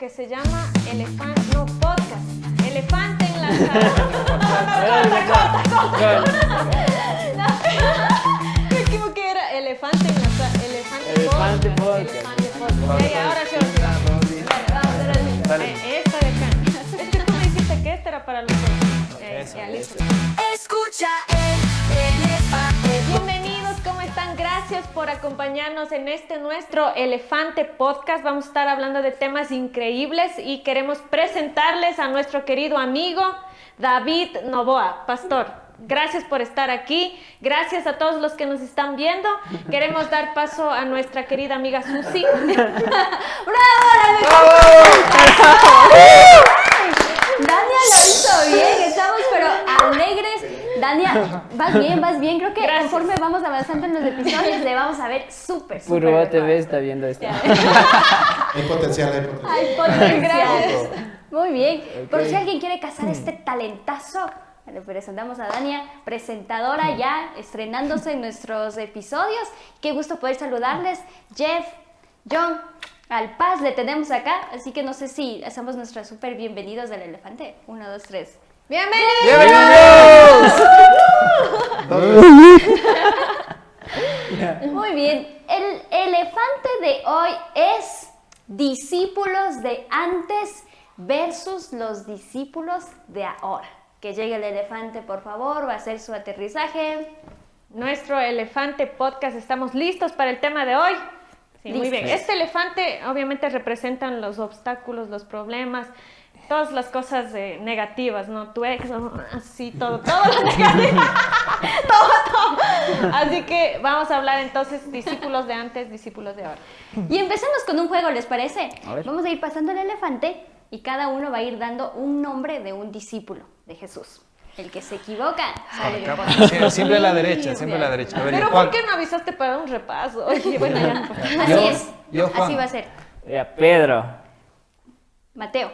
que se llama Elefante, no, podcast. Elefante en la sala. No, me equivoqué, era Elefante en la sala. Elefante podcast. Ok, ahora sí. Vamos a hacer así. Esta de acá. Es que tú me dijiste que esta era para los dos. Ya, listo. Escucha el elefante. Bienvenidos, ¿cómo están? Gracias por acompañarnos en este nuestro Elefante Podcast. Vamos a estar hablando de temas increíbles y queremos presentarles a nuestro querido amigo David Novoa. Pastor, gracias por estar aquí. Gracias a todos los que nos están viendo. Queremos dar paso a nuestra querida amiga Susi. ¡Bravo! Dania lo hizo bien, estamos pero alegres. Dania, vas bien. Creo que Gracias. Conforme vamos avanzando en los episodios, le vamos a ver súper Puro TV está viendo esto. Hay potencial. Hay potencial. Gracias. Muy bien. Ok. Por si alguien quiere cazar este talentazo, le presentamos a Dania, presentadora ya, estrenándose en nuestros episodios. Qué gusto poder saludarles. Jeff, John, al Paz le tenemos acá, así que no sé si hacemos nuestros súper bienvenidos del elefante. 1, 2, 3. ¡Bienvenidos! Muy bien, el elefante de hoy es discípulos de antes versus los discípulos de ahora. Que llegue el elefante, por favor, va a hacer su aterrizaje. Nuestro Elefante Podcast, ¿estamos listos para el tema de hoy? Sí, muy Listos. bien. Este elefante obviamente representan los obstáculos, los problemas, todas las cosas negativas, ¿no? Tu ex, ¿no? Así, todo lo negativo. todo. Así que vamos a hablar entonces discípulos de antes, discípulos de ahora. Y empezamos con un juego, ¿les parece? A ver. Vamos a ir pasando el elefante y cada uno va a ir dando un nombre de un discípulo de Jesús. El que se equivoca sale de por Siempre a la derecha, siempre a la derecha. A ver, Pero Juan. ¿por qué no avisaste para un repaso? Oye, bueno, ya no importa. Así Yo- es, yo, Juan. así va a ser. Ya, Pedro. Mateo,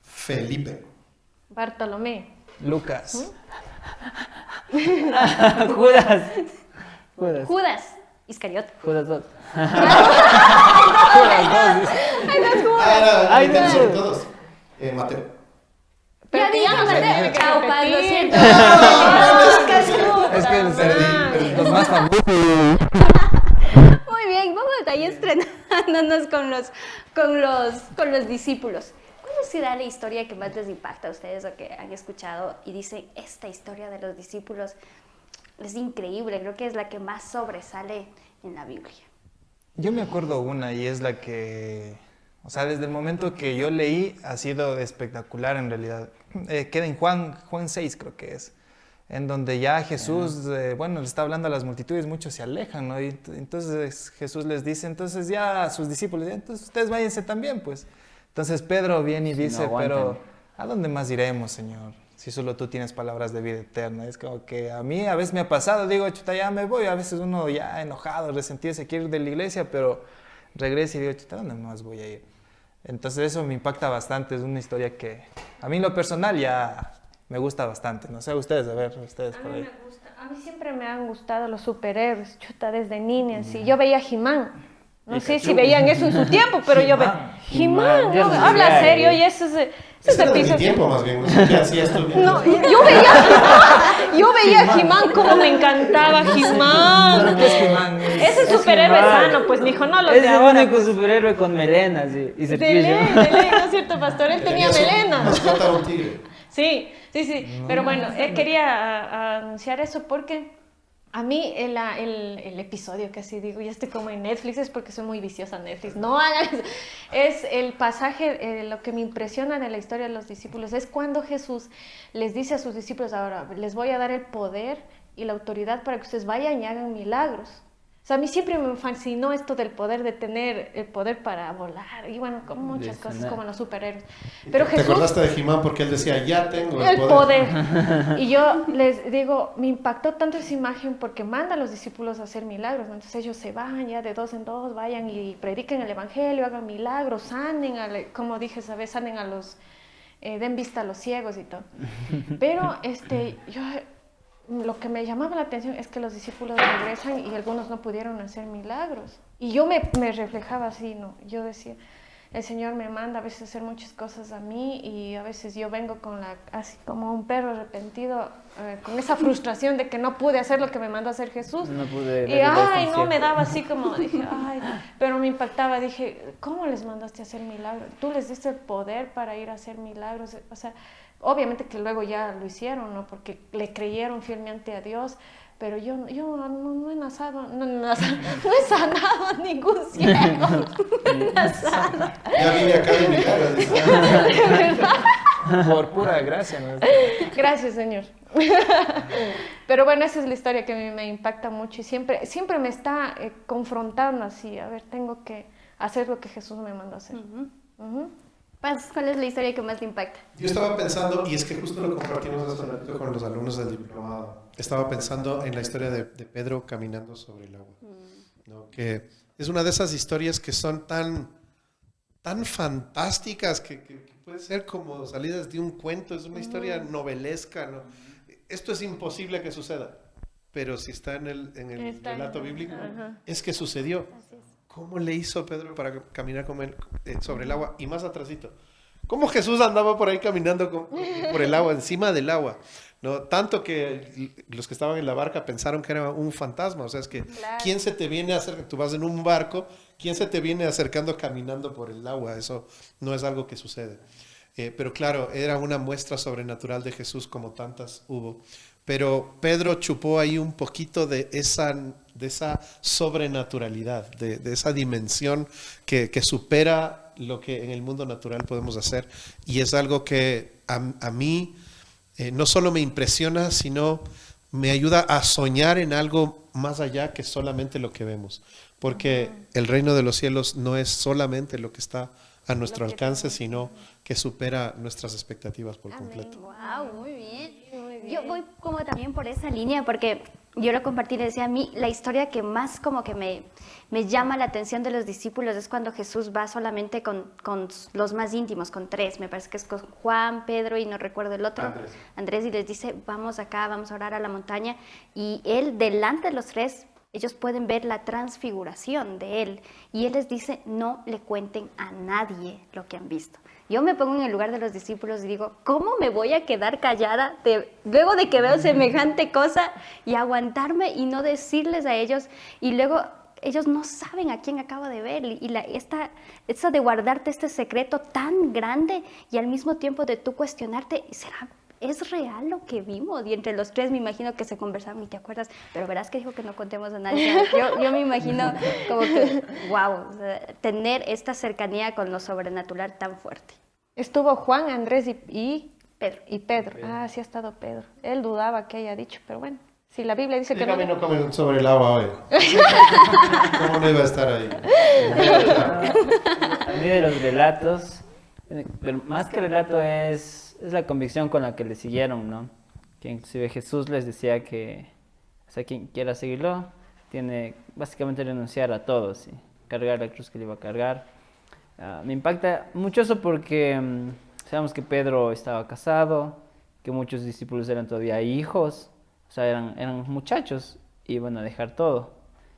Felipe. Bartolomé. Lucas. Judas. Judas, Iscariote. Judas 2. Ahí no. tenemos sobre todos. Mateo. Pero Ya que ya dije, no se Mateo. tiene que Chao, Paz, lo repetir. siento. Es que los más famosos. Muy bien, vamos ahí estrenándonos con los discípulos. ¿Cuál será la historia que más les impacta a ustedes o que han escuchado y dicen, esta historia de los discípulos es increíble, creo que es la que más sobresale en la Biblia? Yo me acuerdo una y es la que, o sea, desde el momento que yo leí ha sido espectacular en realidad. Queda en Juan 6 creo que es, en donde ya Jesús, bueno, le está hablando a las multitudes, muchos se alejan, ¿no? Y entonces Jesús les dice, entonces ya a sus discípulos, ya, entonces ustedes váyanse también, pues. Entonces Pedro viene y Sí, no dice, aguantan. pero ¿a dónde más iremos, Señor? Si solo tú tienes palabras de vida eterna. Es como que a mí a veces me ha pasado, digo, chuta, ya me voy. A veces uno ya enojado, resentido, se quiere ir de la iglesia, pero regresa y digo, chuta, ¿a dónde más voy a ir? Entonces eso me impacta bastante. Es una historia que a mí en lo personal ya me gusta bastante. No sé, ustedes, a ver, ustedes por ahí. A mí siempre me han gustado los superhéroes, chuta, desde niña, sí. Yo veía He-Man. No sé si veían eso en su tiempo, pero yo veía He-Man, He-Man, no, ya habla sabía, serio, y eso es Ese era de mi episodio. tiempo más bien. No sé qué hacías tú. No, yo veía He-Man como me encantaba He-Man. ¿Qué es He-Man? Ese superhéroe He-Man. sano, pues mijo, no los Es de el ahora. único superhéroe con melena, sí. Y De cepillo. ley, ¿no es cierto, pastor? Él tenía melena. Mascota un tigre. Sí. Pero bueno, quería anunciar eso porque a mí el episodio que así digo, ya estoy como en Netflix, es porque soy muy viciosa en Netflix. No hagan eso. Es el pasaje, lo que me impresiona de la historia de los discípulos, es cuando Jesús les dice a sus discípulos, ahora les voy a dar el poder y la autoridad para que ustedes vayan y hagan milagros. O sea, a mí siempre me fascinó esto del poder, de tener el poder para volar y bueno, como muchas De cosas sanar. como los superhéroes. Pero ¿Te Jesús, acordaste de He-Man porque él decía, ya tengo el poder. Y yo les digo, me impactó tanto esa imagen porque manda a los discípulos a hacer milagros, ¿no? Entonces ellos se van ya de 2 en 2, vayan y prediquen el evangelio, hagan milagros, sanen, como dije, ¿sabes? Sanen a los, den vista a los ciegos y todo. Pero lo que me llamaba la atención es que los discípulos regresan y algunos no pudieron hacer milagros. Y yo me reflejaba así, ¿no? Yo decía, el Señor me manda a veces hacer muchas cosas a mí y a veces yo vengo así como un perro arrepentido, con esa frustración de que no pude hacer lo que me mandó a hacer Jesús. No pude Y darle la ay, no, función. me daba así como, dije, ay, pero me impactaba, dije, ¿cómo les mandaste a hacer milagros? Tú les diste el poder para ir a hacer milagros, o sea, obviamente que luego ya lo hicieron, ¿no? Porque le creyeron fielmente a Dios, pero yo no he sanado a ningún ciego. Ya vine acá de milagro. dice. Por pura gracia, ¿no? Gracias, Señor. Pero bueno, esa es la historia que a mí me impacta mucho y siempre me está confrontando así. A ver, tengo que hacer lo que Jesús me mandó a hacer. Ujú. Paz, ¿cuál es la historia que más te impacta? Yo estaba pensando, y es que justo lo compartimos hace un ratito con los alumnos del diplomado, estaba pensando en la historia de Pedro caminando sobre el agua, ¿no? Que es una de esas historias que son tan fantásticas que puede ser como salidas de un cuento, es una historia novelesca, ¿no? Esto es imposible que suceda, pero si está en el relato bíblico, es que sucedió. ¿Cómo le hizo Pedro para caminar sobre el agua? Y más atrasito, ¿cómo Jesús andaba por ahí caminando por el agua, encima del agua? ¿No? Tanto que los que estaban en la barca pensaron que era un fantasma. O sea, es que Claro. ¿quién se te viene acercando? Tú vas en un barco, ¿quién se te viene acercando caminando por el agua? Eso no es algo que sucede. Pero claro, era una muestra sobrenatural de Jesús como tantas hubo. Pero Pedro chupó ahí un poquito de esa sobrenaturalidad, de esa dimensión que supera lo que en el mundo natural podemos hacer. Y es algo que a mí no solo me impresiona, sino me ayuda a soñar en algo más allá que solamente lo que vemos. Porque el reino de los cielos no es solamente lo que está a nuestro alcance, sino que supera nuestras expectativas por completo. Wow, muy bien. Yo voy como también por esa línea porque yo lo compartí y le decía a mí, la historia que más como que me llama la atención de los discípulos es cuando Jesús va solamente con los más íntimos, con tres, me parece que es con Juan, Pedro y no recuerdo el otro, Andrés, y les dice, vamos acá, vamos a orar a la montaña, y él delante de los tres, ellos pueden ver la transfiguración de él, y él les dice, no le cuenten a nadie lo que han visto. Yo me pongo en el lugar de los discípulos y digo, ¿cómo me voy a quedar callada luego de que veo semejante cosa y aguantarme y no decirles a ellos? Y luego ellos no saben a quién acabo de ver. Y eso de guardarte este secreto tan grande y al mismo tiempo de tú cuestionarte, ¿es real lo que vimos? Y entre los tres me imagino que se conversaban y te acuerdas, pero verás que dijo que no contemos a nadie. Yo me imagino como que, wow, o sea, tener esta cercanía con lo sobrenatural tan fuerte. Estuvo Juan, Andrés y Pedro. Ah, sí ha estado Pedro. Él dudaba que haya dicho, pero bueno, si la Biblia dice que no. Dígame, no comen sobre el agua hoy. ¿Cómo no iba a estar ahí? A mí de los relatos, pero más que relato es la convicción con la que le siguieron, ¿no? Que inclusive Jesús les decía que, o sea, quien quiera seguirlo, tiene básicamente renunciar a todos y cargar la cruz que le iba a cargar. Me impacta mucho eso porque sabemos que Pedro estaba casado, que muchos discípulos eran todavía hijos, o sea, eran muchachos y iban a dejar todo.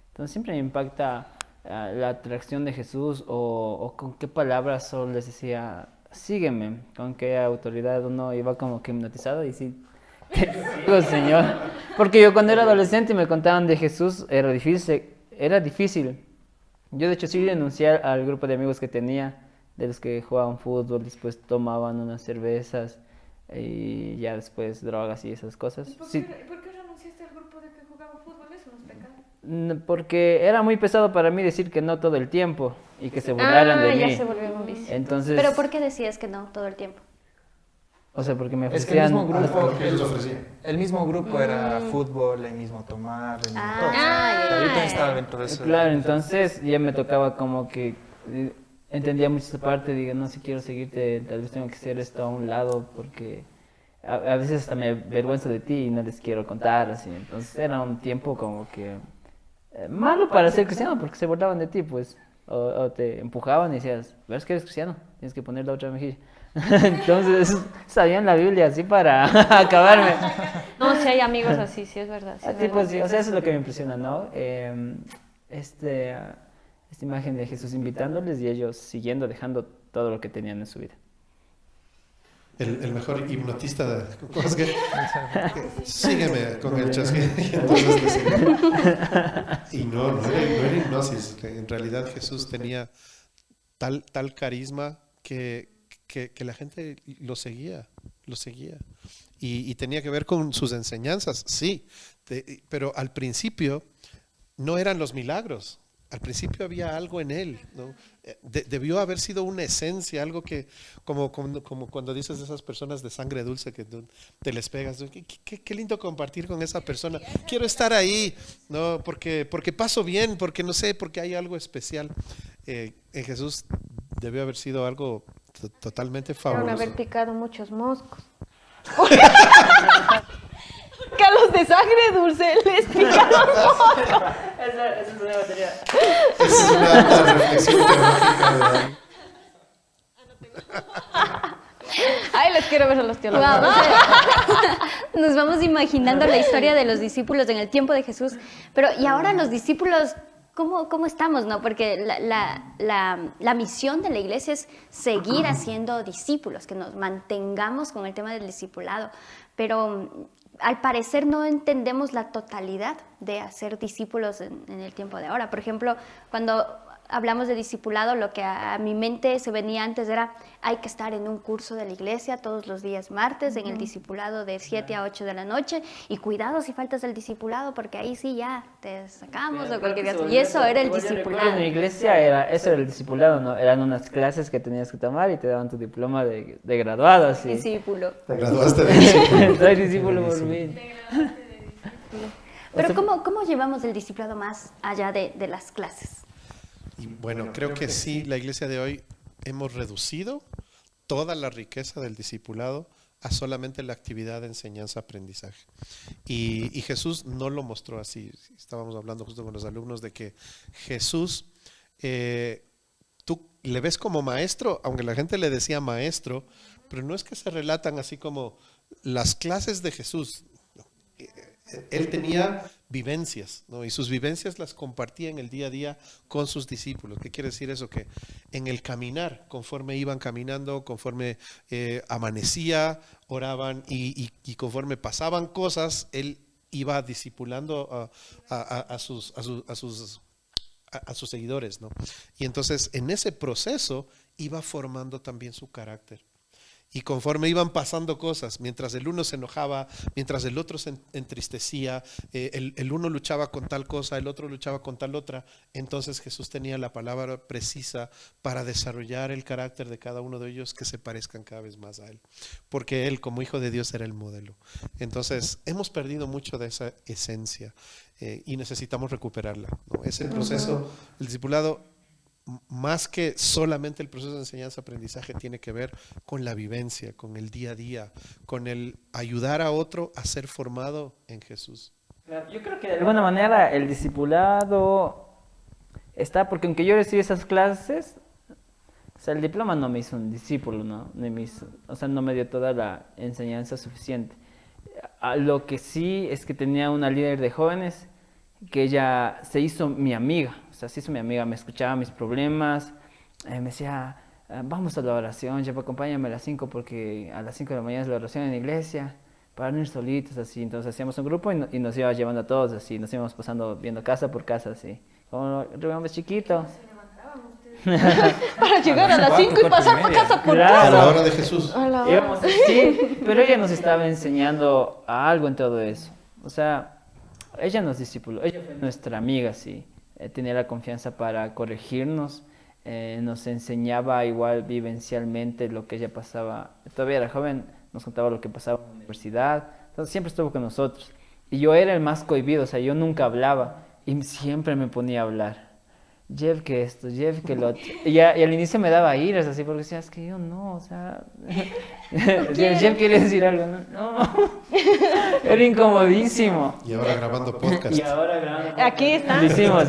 Entonces siempre me impacta la atracción de Jesús o con qué palabras solo les decía, sígueme, con qué autoridad uno iba como que hipnotizado y sí, te sigo, Señor. Porque yo cuando era adolescente y me contaban de Jesús, era difícil. Yo de hecho sí renuncié al grupo de amigos que tenía, de los que jugaban fútbol, después tomaban unas cervezas y ya después drogas y esas cosas. ¿Por Sí. qué renunciaste al grupo de que jugaban fútbol? Eso no es pecado. Porque era muy pesado para mí decir que no todo el tiempo y que se burlaran de ya mí. se volvió un vicio. Entonces, ¿Pero por qué decías que no todo el tiempo? o sea, porque me Es que el ofrecían... mismo grupo, ¿Qué les ofrecía? el mismo grupo era fútbol, el mismo tomar, el mismo todo. ya. Yo también estaba dentro de eso. Claro, entonces ya me tocaba como que entendía mucho esa parte, digo, no, si quiero seguirte, tal vez tengo que hacer esto a un lado porque a veces hasta me avergüenzo de ti y no les quiero contar, así. Entonces era un tiempo como que malo para ser cristiano porque se burlaban de ti, pues, o te empujaban y decías, ves que eres cristiano, tienes que poner la otra mejilla. Entonces sabían la Biblia así para acabarme. No, si hay amigos así, sí es verdad. Sí es Tipo, verdad. sí, o sea, eso es lo que me impresiona, ¿no? esta imagen de Jesús invitándoles y ellos siguiendo, dejando todo lo que tenían en su vida. El mejor hipnotista de... ¿Cómo es que? Sígueme con el chasquido. Y entonces le seguía. Y no era hipnosis. En realidad Jesús tenía tal carisma que la gente lo seguía. Y tenía que ver con sus enseñanzas, sí. Pero al principio no eran los milagros. Al principio había algo en él, ¿no? Debió haber sido una esencia, algo que, como cuando dices de esas personas de sangre dulce que te les pegas, ¿no? Qué lindo compartir con esa persona, quiero estar ahí, ¿no? Porque paso bien, porque no sé, porque hay algo especial. En Jesús debió haber sido algo totalmente fabuloso. Deben haber picado muchos moscos. Que a los de sangre dulce les picaron moscos. Esa es una batería. Esa es una alta reflexión teológica, ¿verdad? Ay, les quiero ver a los teólogos. Wow, nos vamos imaginando la historia de los discípulos en el tiempo de Jesús, pero y ahora los discípulos, ¿cómo estamos, no? Porque la misión de la iglesia es seguir haciendo discípulos, que nos mantengamos con el tema del discipulado, pero al parecer no entendemos la totalidad de hacer discípulos en el tiempo de ahora. Por ejemplo, cuando hablamos de discipulado, lo que a mi mente se venía antes era, hay que estar en un curso de la iglesia todos los días martes, en el discipulado de 7 a 8 de la noche, y cuidado si faltas el discipulado, porque ahí sí ya te sacamos o cualquier cosa. Y eso era el discipulado. En la iglesia eso era el discipulado, ¿no? Eran unas clases que tenías que tomar y te daban tu diploma de graduado, así. Discípulo. Te graduaste de discípulo. Soy discípulo por mí. Pero ¿cómo llevamos el discipulado más allá de las clases? Y bueno, creo que sí, la iglesia de hoy hemos reducido toda la riqueza del discipulado a solamente la actividad de enseñanza-aprendizaje. Y Jesús no lo mostró así. Estábamos hablando justo con los alumnos de que Jesús, tú le ves como maestro, aunque la gente le decía maestro, pero no es que se relatan así como las clases de Jesús. Él tenía vivencias, ¿no? Y sus vivencias las compartía en el día a día con sus discípulos. ¿Qué quiere decir eso? Que en el caminar, conforme iban caminando, conforme amanecía, oraban y conforme pasaban cosas, él iba discipulando a sus seguidores, ¿no? Y entonces en ese proceso iba formando también su carácter. Y conforme iban pasando cosas, mientras el uno se enojaba, mientras el otro se entristecía, el uno luchaba con tal cosa, el otro luchaba con tal otra, entonces Jesús tenía la palabra precisa para desarrollar el carácter de cada uno de ellos que se parezcan cada vez más a Él. Porque Él, como Hijo de Dios, era el modelo. Entonces, hemos perdido mucho de esa esencia y necesitamos recuperarla, ¿no? Ese proceso, el discipulado, más que solamente el proceso de enseñanza-aprendizaje, tiene que ver con la vivencia, con el día a día, con el ayudar a otro a ser formado en Jesús. Yo creo que de alguna manera el discipulado está, porque aunque yo recibí esas clases, o sea, el diploma no me hizo un discípulo, ¿no? O sea, no me dio toda la enseñanza suficiente. Lo que sí es que tenía una líder de jóvenes que ella se hizo mi amiga. O sea, se hizo mi amiga, me escuchaba mis problemas, me decía, vamos a la oración, ya acompáñame a las 5 porque a las 5 de la mañana es la oración en la iglesia, para no ir solitos, así. Entonces hacíamos un grupo y nos iba llevando a todos, así, nos íbamos pasando, viendo casa por casa, así, como Rubén chiquito. Para llegar a las 5 y pasar por casa por Claro. casa. A la hora de Jesús. Íbamos así, pero ella nos estaba enseñando algo en todo eso. O sea, ella nos discipuló, ella fue nuestra amiga, sí. Tenía la confianza para corregirnos, nos enseñaba igual vivencialmente lo que ella pasaba. Todavía era joven, nos contaba lo que pasaba en la universidad, entonces siempre estuvo con nosotros. Y yo era el más cohibido, o sea, yo nunca hablaba y siempre me ponía a hablar. Jeff que esto, Jeff que lo otro. Y al inicio me daba iras así porque decía, es que yo no, o sea, Jeff quiere decir algo, no. Era incomodísimo. Y ahora grabando podcast. Aquí está. Lo hicimos.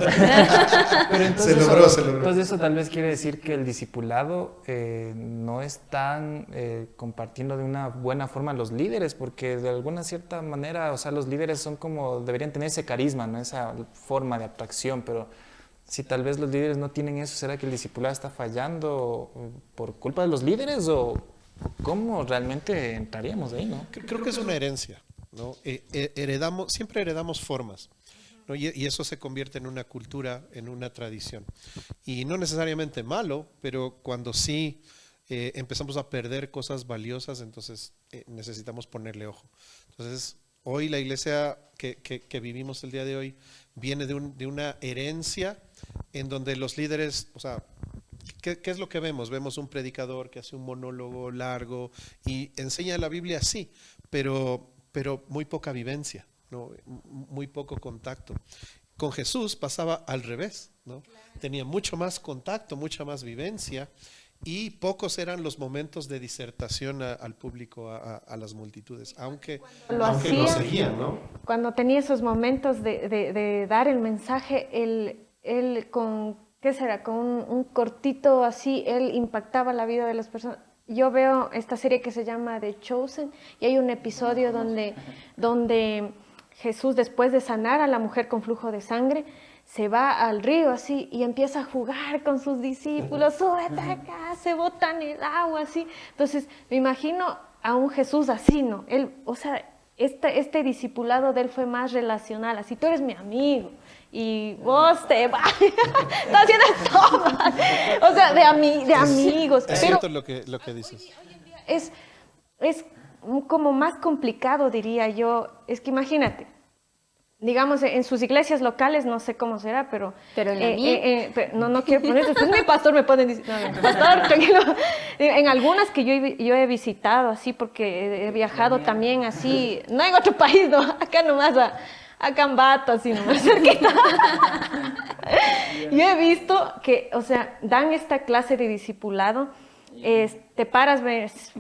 Pero entonces, Se logró. Entonces eso tal vez quiere decir que el discipulado no están compartiendo de una buena forma los líderes, porque de alguna cierta manera, o sea, los líderes son como, deberían tener ese carisma, ¿no? Esa forma de atracción, pero si tal vez los líderes no tienen eso, ¿será que el discipulado está fallando por culpa de los líderes o cómo realmente entraríamos ahí, ¿no? Creo que es una herencia, ¿no? Siempre heredamos formas, ¿no? Y eso se convierte en una cultura, en una tradición. Y no necesariamente malo, pero cuando sí empezamos a perder cosas valiosas, entonces necesitamos ponerle ojo. Entonces, hoy la iglesia que vivimos el día de hoy viene de una herencia en donde los líderes, o sea, ¿qué es lo que vemos? Vemos un predicador que hace un monólogo largo y enseña la Biblia, sí, pero muy poca vivencia, ¿no? Muy poco contacto. Con Jesús pasaba al revés, ¿no? Tenía mucho más contacto, mucha más vivencia y pocos eran los momentos de disertación al público, a las multitudes, aunque lo seguían, ¿no? Cuando tenía esos momentos de dar el mensaje, él con, ¿qué será? Con un cortito así, él impactaba la vida de las personas. Yo veo esta serie que se llama The Chosen y hay un episodio donde Jesús, después de sanar a la mujer con flujo de sangre, se va al río así y empieza a jugar con sus discípulos, súbete acá, se bota en el agua así. Entonces me imagino a un Jesús así, ¿no? Él, o sea, este discipulado de él fue más relacional, así, tú eres mi amigo y vos te vas, estás haciendo tomas, o sea, de amigos. Es cierto lo que dices. Es como más complicado, diría yo. Es que imagínate, digamos, en sus iglesias locales, no sé cómo será, pero en la mía. No quiero poner, después mi pastor me pueden decir, no, pastor, tranquilo. En algunas que yo he visitado, así, porque he viajado también así, no en otro país, no, acá nomás a Cambato, así nomás cerquita. Yo he visto que, o sea, dan esta clase de discipulado, te paras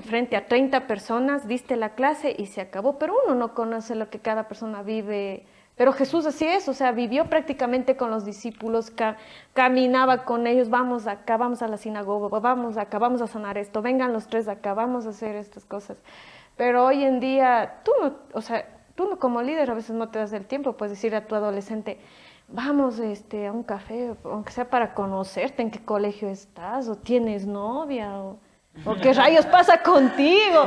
frente a 30 personas, diste la clase y se acabó, pero uno no conoce lo que cada persona vive. Pero Jesús así es, o sea, vivió prácticamente con los discípulos, caminaba con ellos, vamos acá, vamos a la sinagoga, vamos acá, vamos a sanar esto, vengan los tres acá, vamos a hacer estas cosas. Pero hoy en día, tú no como líder a veces no te das el tiempo, puedes decir a tu adolescente, vamos a un café, aunque sea para conocerte, en qué colegio estás, o tienes novia, o qué rayos pasa contigo,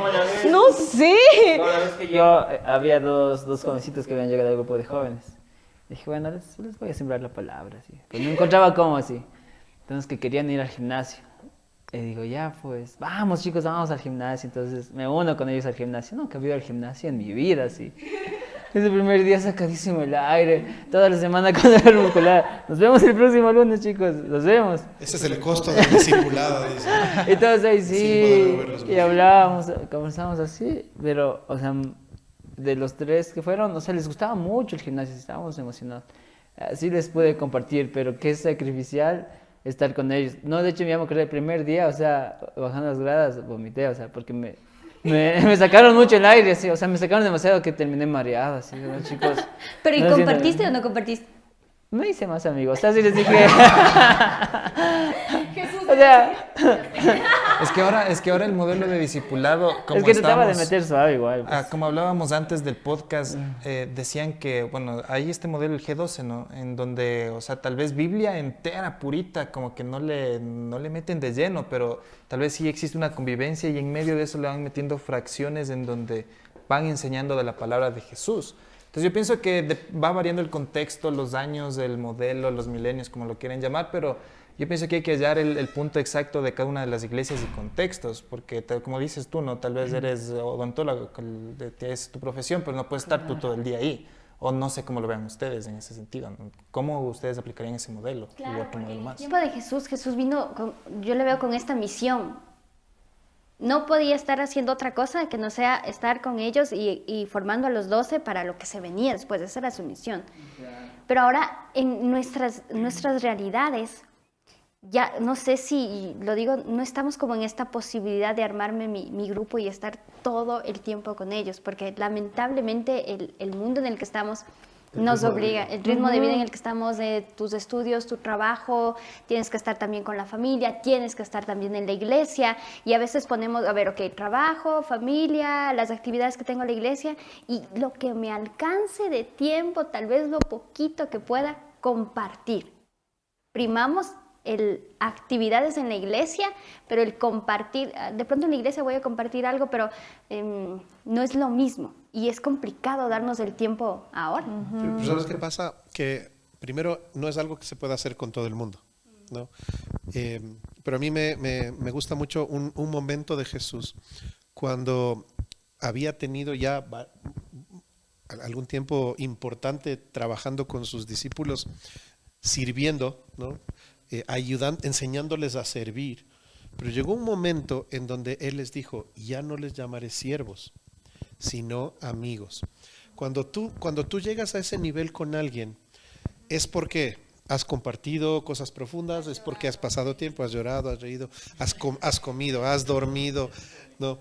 no sé. La vez que yo había dos jovencitos que habían llegado al grupo de jóvenes. Dije, bueno, les voy a sembrar la palabra, así. Pues no encontraba cómo, así. Entonces que querían ir al gimnasio. Y digo, ya pues, vamos chicos, vamos al gimnasio. Entonces me uno con ellos al gimnasio. Nunca he ido al gimnasio en mi vida, así. Ese primer día sacadísimo el aire, toda la semana con el muscular. Nos vemos el próximo lunes, chicos, nos vemos. Ese es el costo del discipulado, dice. Y todos ahí sí, y hablábamos, conversábamos así, pero, o sea, de los tres que fueron, o sea, les gustaba mucho el gimnasio, estábamos emocionados. Así les pude compartir, pero qué sacrificial estar con ellos. No, de hecho, me llamo que el primer día, o sea, bajando las gradas, vomité, o sea, porque me sacaron mucho el aire, así, o sea, me sacaron demasiado que terminé mareado, así, ¿no, chicos? ¿Pero y no compartiste o no compartiste? Me hice más amigos, o sea, sí les dije... o sea... es que ahora el modelo de discipulado, como es que trataba de meter suave igual. Pues. Como hablábamos antes del podcast, decían que, bueno, hay este modelo, el G12, ¿no? En donde, o sea, tal vez Biblia entera, purita, como que no le meten de lleno, pero tal vez sí existe una convivencia y en medio de eso le van metiendo fracciones en donde van enseñando de la palabra de Jesús. Entonces yo pienso que va variando el contexto, los años, el modelo, los milenios, como lo quieren llamar, pero yo pienso que hay que hallar el punto exacto de cada una de las iglesias y contextos, porque como dices tú, ¿no? Tal vez eres odontólogo, es tu profesión, pero no puedes estar tú todo el día ahí. O no sé cómo lo vean ustedes en ese sentido, ¿no? ¿Cómo ustedes aplicarían ese modelo? Claro, u otro modelo más? En el tiempo de Jesús vino, yo le veo con esta misión. No podía estar haciendo otra cosa que no sea estar con ellos y formando a los 12 para lo que se venía después. Esa era su misión. Pero ahora en nuestras realidades, ya no sé si lo digo, no estamos como en esta posibilidad de armarme mi grupo y estar todo el tiempo con ellos, porque lamentablemente el mundo en el que estamos nos obliga, el ritmo de vida en el que estamos, de tus estudios, tu trabajo, tienes que estar también con la familia, tienes que estar también en la iglesia, y a veces ponemos, a ver, ok, trabajo, familia, las actividades que tengo en la iglesia, y lo que me alcance de tiempo, tal vez lo poquito que pueda, compartir. primamos actividades en la iglesia, pero el compartir, de pronto en la iglesia voy a compartir algo, pero no es lo mismo y es complicado darnos el tiempo ahora. Pero ¿sabes qué pasa? Que primero no es algo que se pueda hacer con todo el mundo, ¿no? Pero a mí me gusta mucho un momento de Jesús cuando había tenido ya algún tiempo importante trabajando con sus discípulos, sirviendo, ¿no? Enseñándoles a servir. Pero llegó un momento en donde Él les dijo, ya no les llamaré siervos, sino amigos. Cuando tú llegas a ese nivel con alguien, es porque has compartido cosas profundas, es porque has pasado tiempo, has llorado, has reído, has comido, has dormido, ¿no?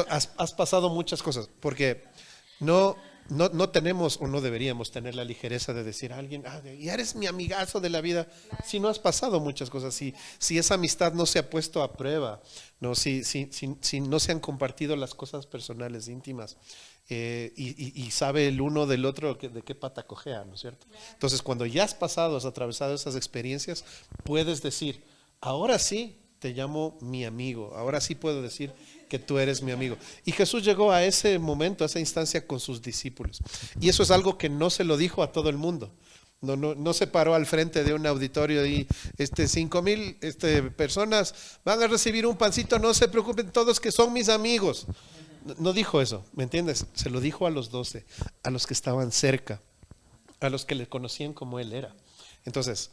Has pasado muchas cosas, porque no tenemos o no deberíamos tener la ligereza de decir a alguien, ya eres mi amigazo de la vida, si no has pasado muchas cosas, si esa amistad no se ha puesto a prueba, ¿no? Si no se han compartido las cosas personales, íntimas, y sabe el uno del otro de qué pata cojea, ¿no es cierto? Entonces, cuando ya has atravesado esas experiencias, puedes decir, ahora sí te llamo mi amigo, ahora sí puedo decir que tú eres mi amigo. Y Jesús llegó a ese momento, a esa instancia con sus discípulos. Y eso es algo que no se lo dijo a todo el mundo. No se paró al frente de un auditorio y 5,000 personas van a recibir un pancito, no se preocupen todos que son mis amigos. No dijo eso, ¿me entiendes? Se lo dijo a los 12, a los que estaban cerca, a los que le conocían como Él era. Entonces,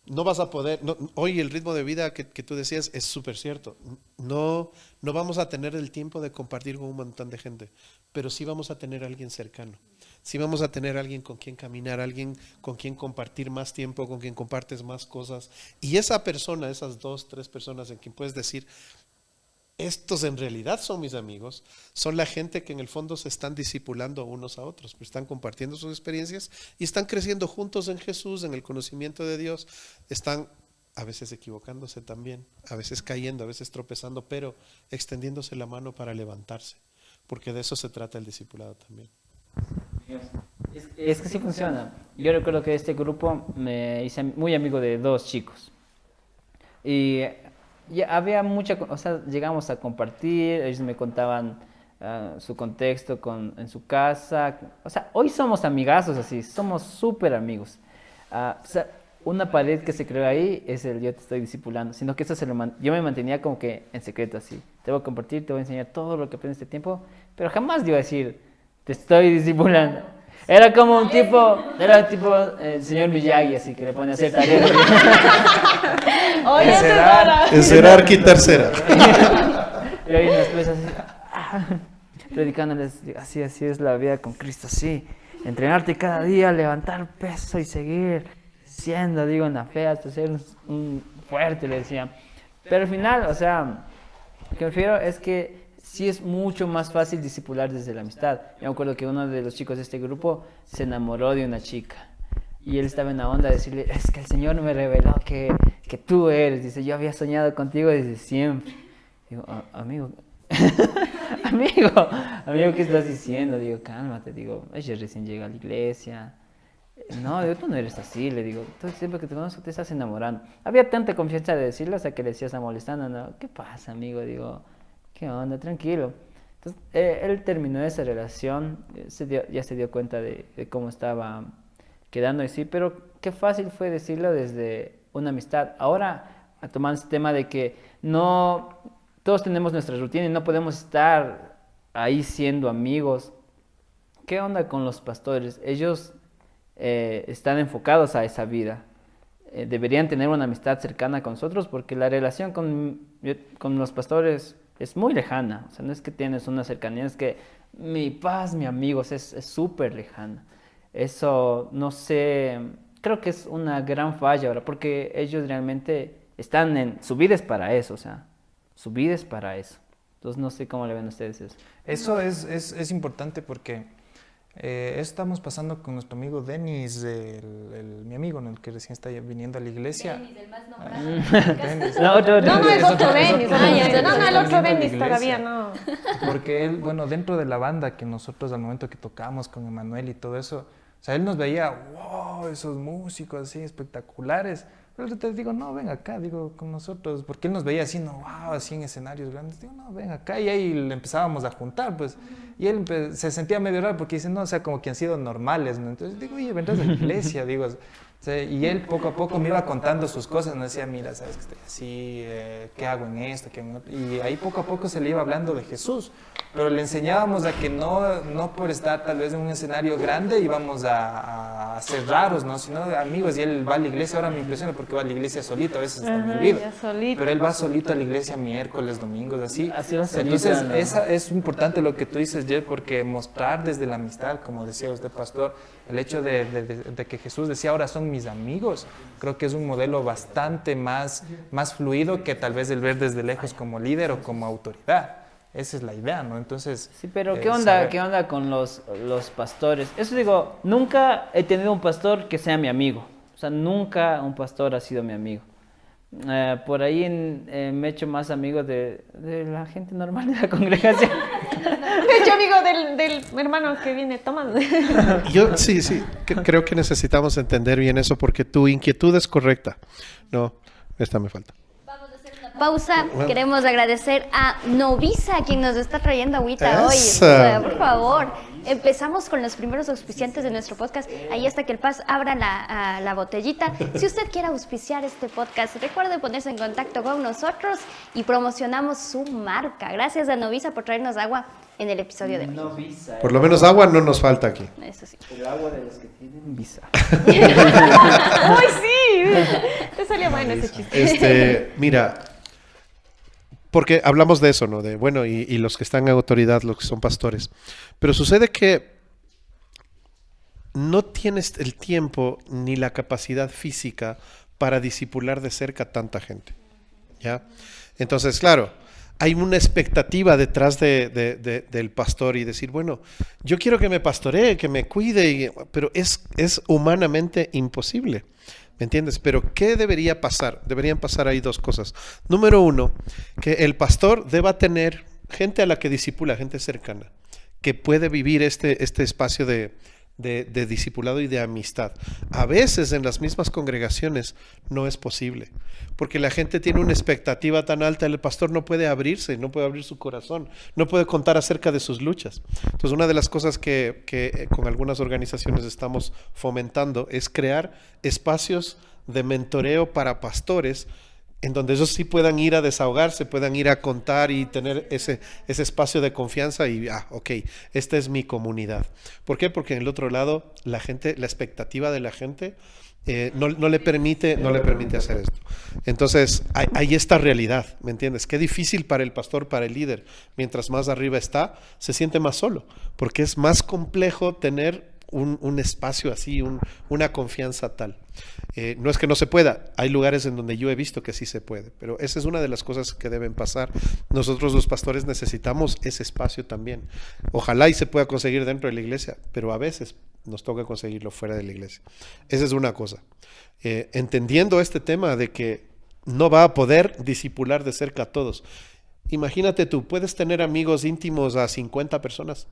no vas a poder, hoy el ritmo de vida que tú decías es súper cierto. No vamos a tener el tiempo de compartir con un montón de gente, pero sí vamos a tener a alguien cercano. Sí vamos a tener a alguien con quien caminar, alguien con quien compartir más tiempo, con quien compartes más cosas. Y esa persona, esas 2, 3 personas en quien puedes decir, estos en realidad son mis amigos, son la gente que en el fondo se están discipulando unos a otros, pues están compartiendo sus experiencias y están creciendo juntos en Jesús, en el conocimiento de Dios, están a veces equivocándose también, a veces cayendo, a veces tropezando, pero extendiéndose la mano para levantarse, porque de eso se trata el discipulado también. Es que sí funciona. Yo recuerdo que este grupo me hice muy amigo de 2 chicos y ya había o sea, llegamos a compartir, ellos me contaban su contexto en su casa, o sea, hoy somos amigazos así, somos súper amigos. O sea, una pared que se creó ahí es el yo te estoy discipulando, sino que eso yo me mantenía como que en secreto así, te voy a compartir, te voy a enseñar todo lo que aprendí este tiempo, pero jamás iba a decir, te estoy discipulando. Era como un tipo, el señor Miyagi, así que le pone a hacer tareas. Encerar, quitar cera. Y ahí después así, predicándoles, así es la vida con Cristo, sí. Entrenarte cada día, levantar peso y seguir siendo, en la fe, hasta ser un fuerte, le decía. Pero al final, o sea, lo que me refiero es que sí es mucho más fácil discipular desde la amistad. Yo me acuerdo que uno de los chicos de este grupo se enamoró de una chica. Y él estaba en la onda de decirle, es que el Señor me reveló que tú eres. Dice, yo había soñado contigo desde siempre. Digo, amigo, amigo, ¿qué estás diciendo? Digo, cálmate. Digo, ella recién llega a la iglesia. No, tú no eres así, le digo. Tú siempre que te conozco te estás enamorando. Había tanta confianza de decirlo hasta que le decías a molestando. No, ¿qué pasa, amigo? Digo, ¿qué onda? Tranquilo. Entonces, él terminó esa relación, ya se dio cuenta de cómo estaba quedando así, pero qué fácil fue decirlo desde una amistad. Ahora, tomando este tema de que no, todos tenemos nuestra rutina y no podemos estar ahí siendo amigos. ¿Qué onda con los pastores? Ellos están enfocados a esa vida. Deberían tener una amistad cercana con nosotros porque la relación con los pastores es muy lejana. O sea, no es que tienes una cercanía, es que mi paz, mi amigos, es súper lejana. Eso, no sé, creo que es una gran falla ahora, porque ellos realmente su vida es para eso, o sea, su vida es para eso. Entonces, no sé cómo le ven ustedes eso. Eso es importante porque estamos pasando con nuestro amigo Denis, mi amigo, el que recién está viniendo a la iglesia. Denis, el más nombrado. Denis. No, es otro Denis. No, el otro Denis todavía no. Porque él, bueno, dentro de la banda que nosotros al momento que tocamos con Emanuel y todo eso, o sea, él nos veía, wow, esos músicos así espectaculares, Pero te digo, no, ven acá, digo, con nosotros, porque él nos veía así, no, wow, así en escenarios grandes. Digo, no, ven acá, y ahí le empezábamos a juntar, pues. Y él se sentía medio raro porque dice, no, o sea, como que han sido normales, ¿no? Entonces digo, oye, vendrás a la iglesia, digo. O sea, y él poco a poco me iba contando sus cosas, me decía, mira, sabes que estoy así, ¿qué hago en esto? ¿Qué hago en otro? Y ahí poco a poco se le iba hablando de Jesús, pero le enseñábamos a que no por estar tal vez en un escenario grande íbamos a ser raros, ¿no? Sino amigos, y él va a la iglesia, ahora me impresiona porque va a la iglesia solito, a veces hasta me olvido, pero él va solito a la iglesia miércoles, domingos, así. Así va solito, Entonces, ¿no? es importante lo que tú dices, Jed, porque mostrar desde la amistad, como decía usted, pastor, el hecho de que Jesús decía, ahora son mis amigos, creo que es un modelo bastante más fluido que tal vez el ver desde lejos como líder o como autoridad. Esa es la idea, ¿no? Entonces... Sí, pero ¿qué onda con los pastores? Eso digo, nunca he tenido un pastor que sea mi amigo. O sea, nunca un pastor ha sido mi amigo. Por ahí me he hecho más amigo de la gente normal de la congregación. Me he hecho amigo del hermano que viene tomando. Yo sí, creo que necesitamos entender bien eso porque tu inquietud es correcta. No, esta me falta. Pausa, queremos agradecer a Novisa, quien nos está trayendo agüita hoy. Esa. Por favor, empezamos con los primeros auspiciantes de nuestro podcast. Ahí hasta que el Paz abra la botellita. Si usted quiere auspiciar este podcast, recuerde ponerse en contacto con nosotros y promocionamos su marca. Gracias a Novisa por traernos agua en el episodio de hoy. No visa. Por lo menos agua no nos falta aquí. Eso sí. El agua de los que tienen visa. ¡Ay, sí! Te salió bueno ese chiste. Mira, porque hablamos de eso, ¿no? De, bueno, y los que están en autoridad, los que son pastores. Pero sucede que no tienes el tiempo ni la capacidad física para discipular de cerca a tanta gente, ¿ya? Entonces, claro, hay una expectativa detrás del pastor y decir, bueno, yo quiero que me pastoree, que me cuide, pero es humanamente imposible. ¿Me entiendes? Pero ¿qué debería pasar? Deberían pasar ahí dos cosas. Número uno, que el pastor deba tener gente a la que discipula, gente cercana, que puede vivir este espacio de discipulado y de amistad. A veces en las mismas congregaciones no es posible, porque la gente tiene una expectativa tan alta, el pastor no puede abrirse, no puede abrir su corazón, no puede contar acerca de sus luchas. Entonces, una de las cosas que con algunas organizaciones estamos fomentando es crear espacios de mentoreo para pastores en donde ellos sí puedan ir a desahogarse, puedan ir a contar y tener ese espacio de confianza y, ok, esta es mi comunidad. ¿Por qué? Porque en el otro lado, la expectativa de la gente no le permite hacer esto. Entonces, hay esta realidad, ¿me entiendes? Qué difícil para el pastor, para el líder. Mientras más arriba está, se siente más solo, porque es más complejo tener un espacio así, una confianza tal. No es que no se pueda, hay lugares en donde yo he visto que sí se puede, pero esa es una de las cosas que deben pasar. Nosotros los pastores necesitamos ese espacio también. Ojalá y se pueda conseguir dentro de la iglesia, pero a veces nos toca conseguirlo fuera de la iglesia. Esa es una cosa. Entendiendo este tema de que no va a poder discipular de cerca a todos. Imagínate tú, puedes tener amigos íntimos a 50 personas.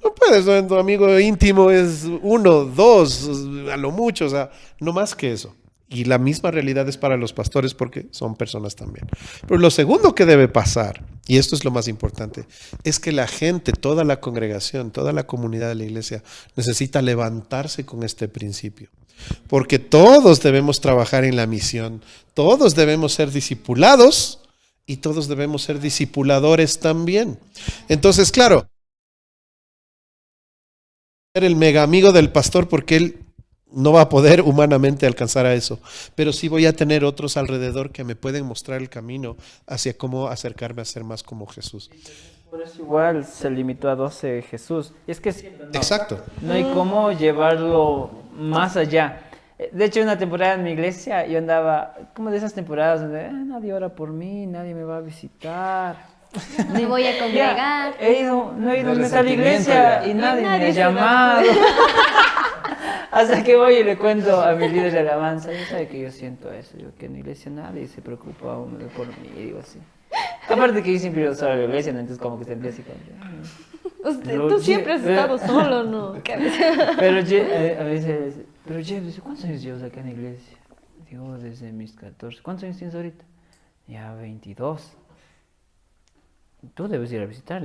No puedes, ¿no? Tu amigo íntimo es 1, 2, a lo mucho, o sea, no más que eso. Y la misma realidad es para los pastores porque son personas también. Pero lo segundo que debe pasar, y esto es lo más importante, es que la gente, toda la congregación, toda la comunidad de la iglesia necesita levantarse con este principio. Porque todos debemos trabajar en la misión, todos debemos ser discipulados y todos debemos ser discipuladores también. Entonces, claro, el mega amigo del pastor porque él no va a poder humanamente alcanzar a eso, pero sí voy a tener otros alrededor que me pueden mostrar el camino hacia cómo acercarme a ser más como Jesús. Por eso igual se limitó a 12 Jesús. Y es que Exacto. No hay cómo llevarlo más allá. De hecho, una temporada en mi iglesia yo andaba como de esas temporadas donde nadie ora por mí, nadie me va a visitar. Me voy a congregar. No he ido a la iglesia y nadie me ha llamado. Hasta que voy y le cuento a mi líder de alabanza, ya sabe que yo siento eso, digo que en la iglesia nadie se preocupa por mí, digo así. Aparte que yo siempre iba solo a la iglesia, ¿no? Entonces como que sentía así como... Tú siempre has estado solo, ¿no? Pero a veces, pero Jeff, ¿cuántos años llevas acá en la iglesia? digo, desde mis 14. ¿Cuántos años tienes ahorita? Ya 22. Tú debes ir a visitar.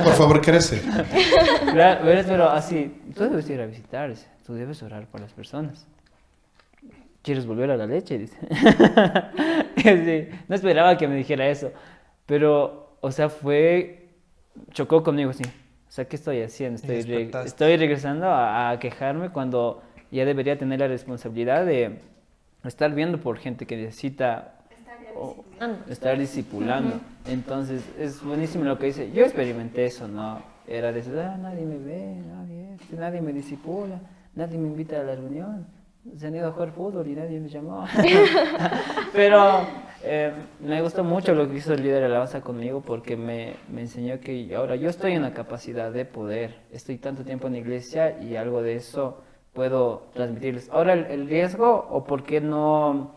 Por favor, crece. Claro, pero así, tú debes ir a visitar, tú debes orar por las personas. ¿Quieres volver a la leche? Dice. Sí, no esperaba que me dijera eso, pero, o sea, chocó conmigo, sí. O sea, ¿qué estoy haciendo? Estoy regresando a quejarme cuando ya debería tener la responsabilidad de estar viendo por gente que necesita estar discipulando. Entonces, es buenísimo lo que dice. Yo experimenté eso, ¿no? Era de nadie me ve, nadie me disipula, nadie me invita a la reunión. Se han ido a jugar fútbol y nadie me llamó. Pero me gustó mucho lo que hizo el líder de alabanza conmigo, porque me enseñó que ahora yo estoy en la capacidad de poder. Estoy tanto tiempo en la iglesia y algo de eso puedo transmitirles. Ahora el riesgo, o por qué no,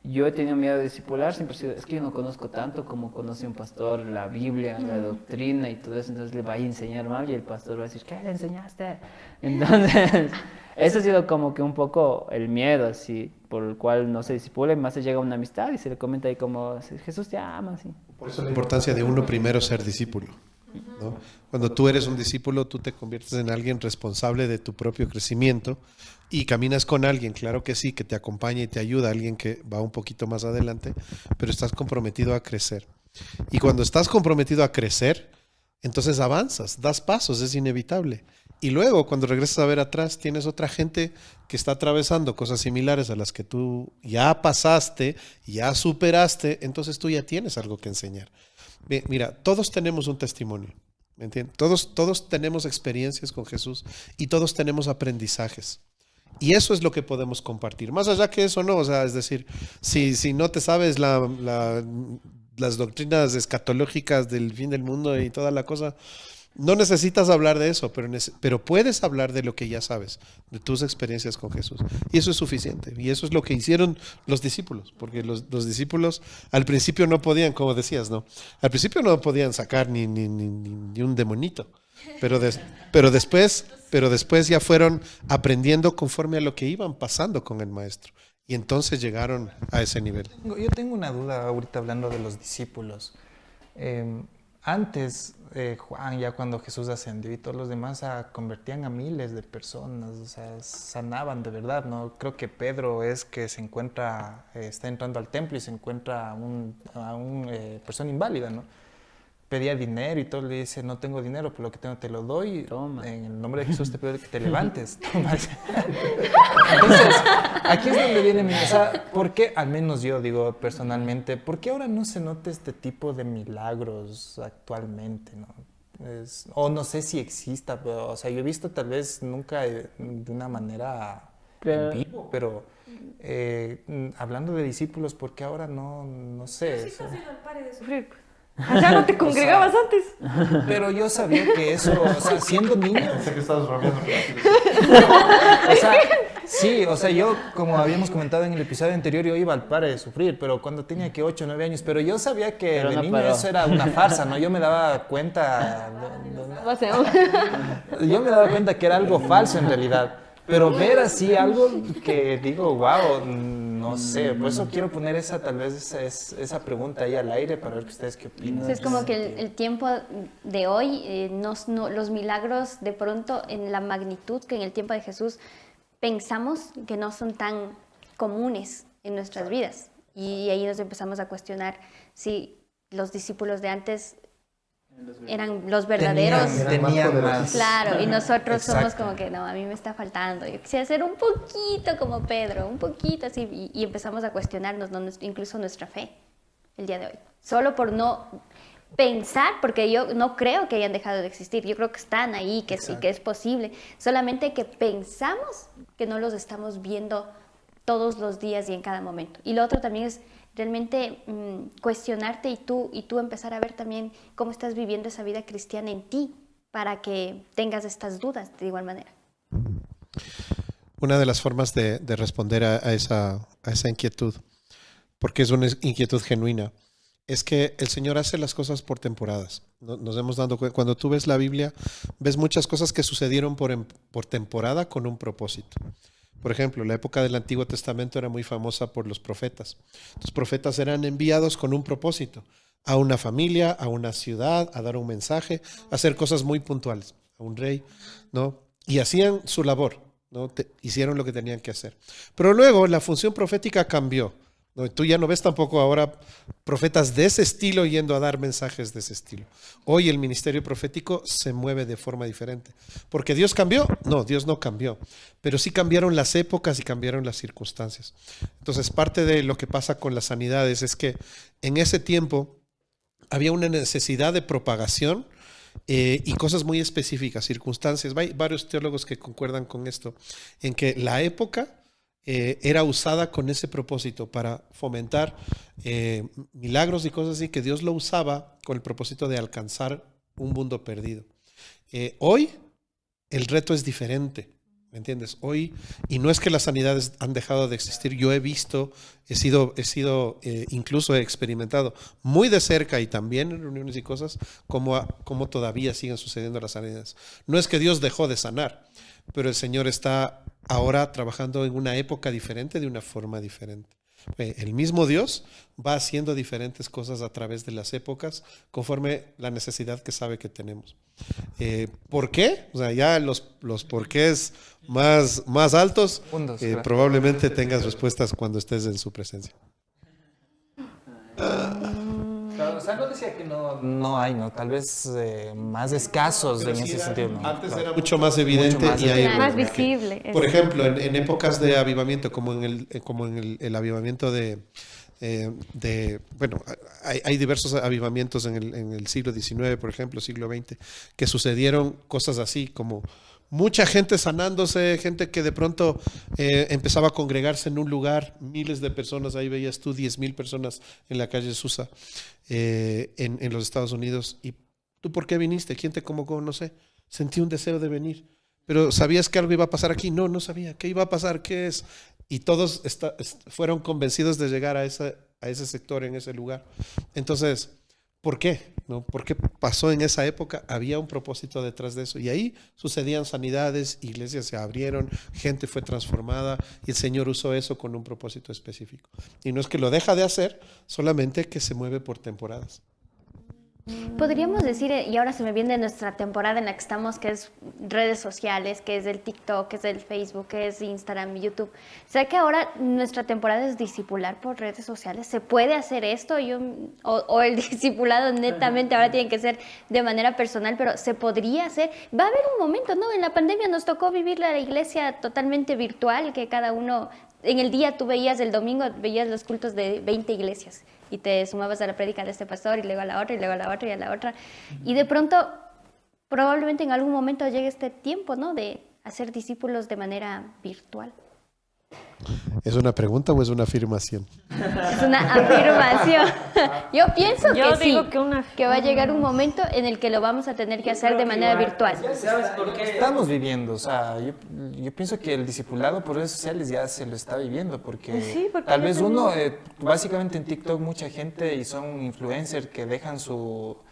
yo he tenido miedo de discipular, siempre ha sido, es que yo no conozco tanto como conoce un pastor la Biblia, la doctrina y todo eso, entonces le va a enseñar mal y el pastor va a decir, ¿qué le enseñaste? Entonces, eso ha sido como que un poco el miedo, así, por el cual no se disipula, y más se llega a una amistad y se le comenta ahí como, Jesús te ama, así. Por eso la importancia de uno primero ser discípulo, ¿no? Cuando tú eres un discípulo, tú te conviertes en alguien responsable de tu propio crecimiento y caminas con alguien, claro que sí, que te acompaña y te ayuda, alguien que va un poquito más adelante, pero estás comprometido a crecer. Y cuando estás comprometido a crecer, entonces avanzas, das pasos, es inevitable. Y luego, cuando regresas a ver atrás, tienes otra gente que está atravesando cosas similares a las que tú ya pasaste, ya superaste, entonces tú ya tienes algo que enseñar. Mira, todos tenemos un testimonio, ¿me entiendes? Todos tenemos experiencias con Jesús y todos tenemos aprendizajes. Y eso es lo que podemos compartir. Más allá que eso, no, o sea, es decir, si no te sabes las doctrinas escatológicas del fin del mundo y toda la cosa, no necesitas hablar de eso, pero puedes hablar de lo que ya sabes, de tus experiencias con Jesús. Y eso es suficiente. Y eso es lo que hicieron los discípulos, porque los discípulos al principio no podían, como decías, ¿no? Al principio no podían sacar ni un demonito, pero después ya fueron aprendiendo conforme a lo que iban pasando con el maestro. Y entonces llegaron a ese nivel. Yo tengo una duda ahorita hablando de los discípulos. Antes, Juan, ya cuando Jesús ascendió y todos los demás convertían a miles de personas, o sea, sanaban de verdad, ¿no? Creo que Pedro es que se encuentra, está entrando al templo y se encuentra a una persona inválida, ¿no? Pedía dinero y todo, le dice, no tengo dinero, pero lo que tengo te lo doy. Toma. En el nombre de Jesús te pido que te levantes. Toma. Entonces, aquí es donde viene mi... O sea, ¿por qué, al menos yo digo personalmente, por qué ahora no se nota este tipo de milagros actualmente, ¿no? O no sé si exista, pero, o sea, yo he visto tal vez nunca de una manera en vivo, pero hablando de discípulos, ¿por qué ahora no sé? Sí, casi no pare de sufrir. Allá no te congregabas antes. Pero yo sabía que eso, o sea, siendo niño... Sé que estabas bromeando. O sea, sí, o sea, yo, como habíamos comentado en el episodio anterior, yo iba al pare de sufrir, pero cuando tenía que 8 o 9 años, pero yo sabía que de niño eso era una farsa, ¿no? Yo me daba cuenta... Yo me daba cuenta que era algo falso en realidad. Pero ver así algo que digo, wow, no sé, por eso quiero poner tal vez esa pregunta ahí al aire para ver que ustedes qué opinan. Es como que el tiempo de hoy, los milagros de pronto en la magnitud que en el tiempo de Jesús pensamos que no son tan comunes en nuestras vidas. Y ahí nos empezamos a cuestionar si los discípulos de antes eran los verdaderos. Tenían más. Claro, y nosotros Exacto. somos como que no, a mí me está faltando. Yo quisiera ser un poquito como Pedro, un poquito así. Y empezamos a cuestionarnos, ¿no? Incluso nuestra fe el día de hoy. Solo por no pensar, porque yo no creo que hayan dejado de existir. Yo creo que están ahí, que sí, que es posible. Solamente que pensamos que no los estamos viendo todos los días y en cada momento. Y lo otro también es realmente cuestionarte y tú empezar a ver también cómo estás viviendo esa vida cristiana en ti para que tengas estas dudas de igual manera. Una de las formas de responder a esa inquietud, porque es una inquietud genuina, es que el Señor hace las cosas por temporadas. Nos hemos dado cuenta, cuando tú ves la Biblia, ves muchas cosas que sucedieron por temporada con un propósito. Por ejemplo, la época del Antiguo Testamento era muy famosa por los profetas. Los profetas eran enviados con un propósito, a una familia, a una ciudad, a dar un mensaje, a hacer cosas muy puntuales, a un rey, ¿no? Y hacían su labor, ¿no? Hicieron lo que tenían que hacer. Pero luego la función profética cambió, ¿no? Tú ya no ves tampoco ahora profetas de ese estilo yendo a dar mensajes de ese estilo. Hoy el ministerio profético se mueve de forma diferente. ¿Porque Dios cambió? No, Dios no cambió. Pero sí cambiaron las épocas y cambiaron las circunstancias. Entonces, parte de lo que pasa con las sanidades es que en ese tiempo había una necesidad de propagación y cosas muy específicas, circunstancias. Hay varios teólogos que concuerdan con esto, en que la época era usada con ese propósito para fomentar milagros y cosas así, que Dios lo usaba con el propósito de alcanzar un mundo perdido. Hoy el reto es diferente, ¿me entiendes? Hoy, y no es que las sanidades han dejado de existir, yo he visto, incluso he experimentado muy de cerca y también en reuniones y cosas, cómo todavía siguen sucediendo las sanidades. No es que Dios dejó de sanar, pero el Señor está ahora trabajando en una época diferente, de una forma diferente. El mismo Dios va haciendo diferentes cosas a través de las épocas conforme la necesidad que sabe que tenemos. ¿Por qué? O sea, ya los porqués más altos, probablemente tengas respuestas cuando estés en su presencia. O sea, no decía que no hay, ¿no? Tal vez más escasos en ese sentido, ¿no? Antes era mucho más evidente y hay más visible. Por ejemplo, en épocas de avivamiento, como en el avivamiento bueno, hay diversos avivamientos en el siglo XIX, por ejemplo, siglo XX, que sucedieron cosas así, como mucha gente sanándose, gente que de pronto empezaba a congregarse en un lugar, miles de personas, ahí veías tú 10,000 personas en la calle Susa, en los Estados Unidos. ¿Y tú por qué viniste? ¿Quién te convocó? No sé. Sentí un deseo de venir. ¿Pero sabías que algo iba a pasar aquí? No sabía. ¿Qué iba a pasar? ¿Qué es? Y todos fueron convencidos de llegar a ese sector, en ese lugar. Entonces, ¿por qué? ¿No? ¿Por qué pasó en esa época? Había un propósito detrás de eso. Y ahí sucedían sanidades, iglesias se abrieron, gente fue transformada y el Señor usó eso con un propósito específico. Y no es que lo deja de hacer, solamente que se mueve por temporadas. Podríamos decir, y ahora se me viene nuestra temporada en la que estamos, que es redes sociales, que es el TikTok, que es el Facebook, que es Instagram, YouTube. ¿Será que ahora nuestra temporada es discipular por redes sociales? ¿Se puede hacer esto? O el discipulado netamente ahora tiene que ser de manera personal, pero ¿se podría hacer? Va a haber un momento, ¿no? En la pandemia nos tocó vivir la iglesia totalmente virtual, que cada uno, en el día tú veías, el domingo veías los cultos de 20 iglesias. Y te sumabas a la prédica de este pastor y luego a la otra y luego a la otra y a la otra. Y de pronto, probablemente en algún momento llegue este tiempo, ¿no? De hacer discípulos de manera virtual. ¿Es una pregunta o es una afirmación? Es una afirmación. Yo pienso que digo sí, que va a llegar un momento en el que lo vamos a tener que hacer de manera virtual. ¿Sabes por qué? Estamos viviendo, o sea, yo pienso que el discipulado por redes sociales ya se lo está viviendo, porque, porque tal vez uno, básicamente en TikTok mucha gente y son influencers que dejan su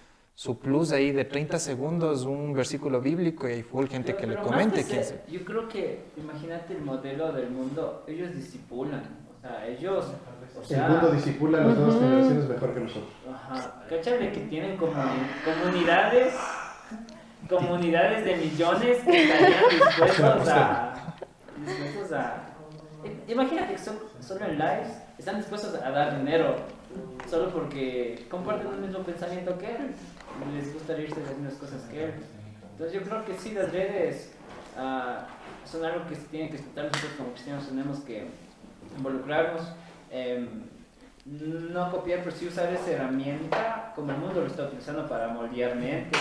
plus ahí de 30 segundos, un versículo bíblico y hay full gente que le comente. Yo creo que, imagínate el modelo del mundo, ellos discipulan, o sea, ellos... el mundo discipula a las nuevas generaciones mejor que nosotros. Ajá, cáchale que tienen comunidades de millones que estarían dispuestos a... Imagínate que solo en lives están dispuestos a dar dinero solo porque comparten el mismo pensamiento que él, les gusta irse de las mismas cosas que él. Entonces yo creo que sí, las redes son algo que se tiene que explotar. Nosotros como cristianos tenemos que involucrarnos, no copiar, pero sí usar esa herramienta como el mundo lo está utilizando para moldear mente.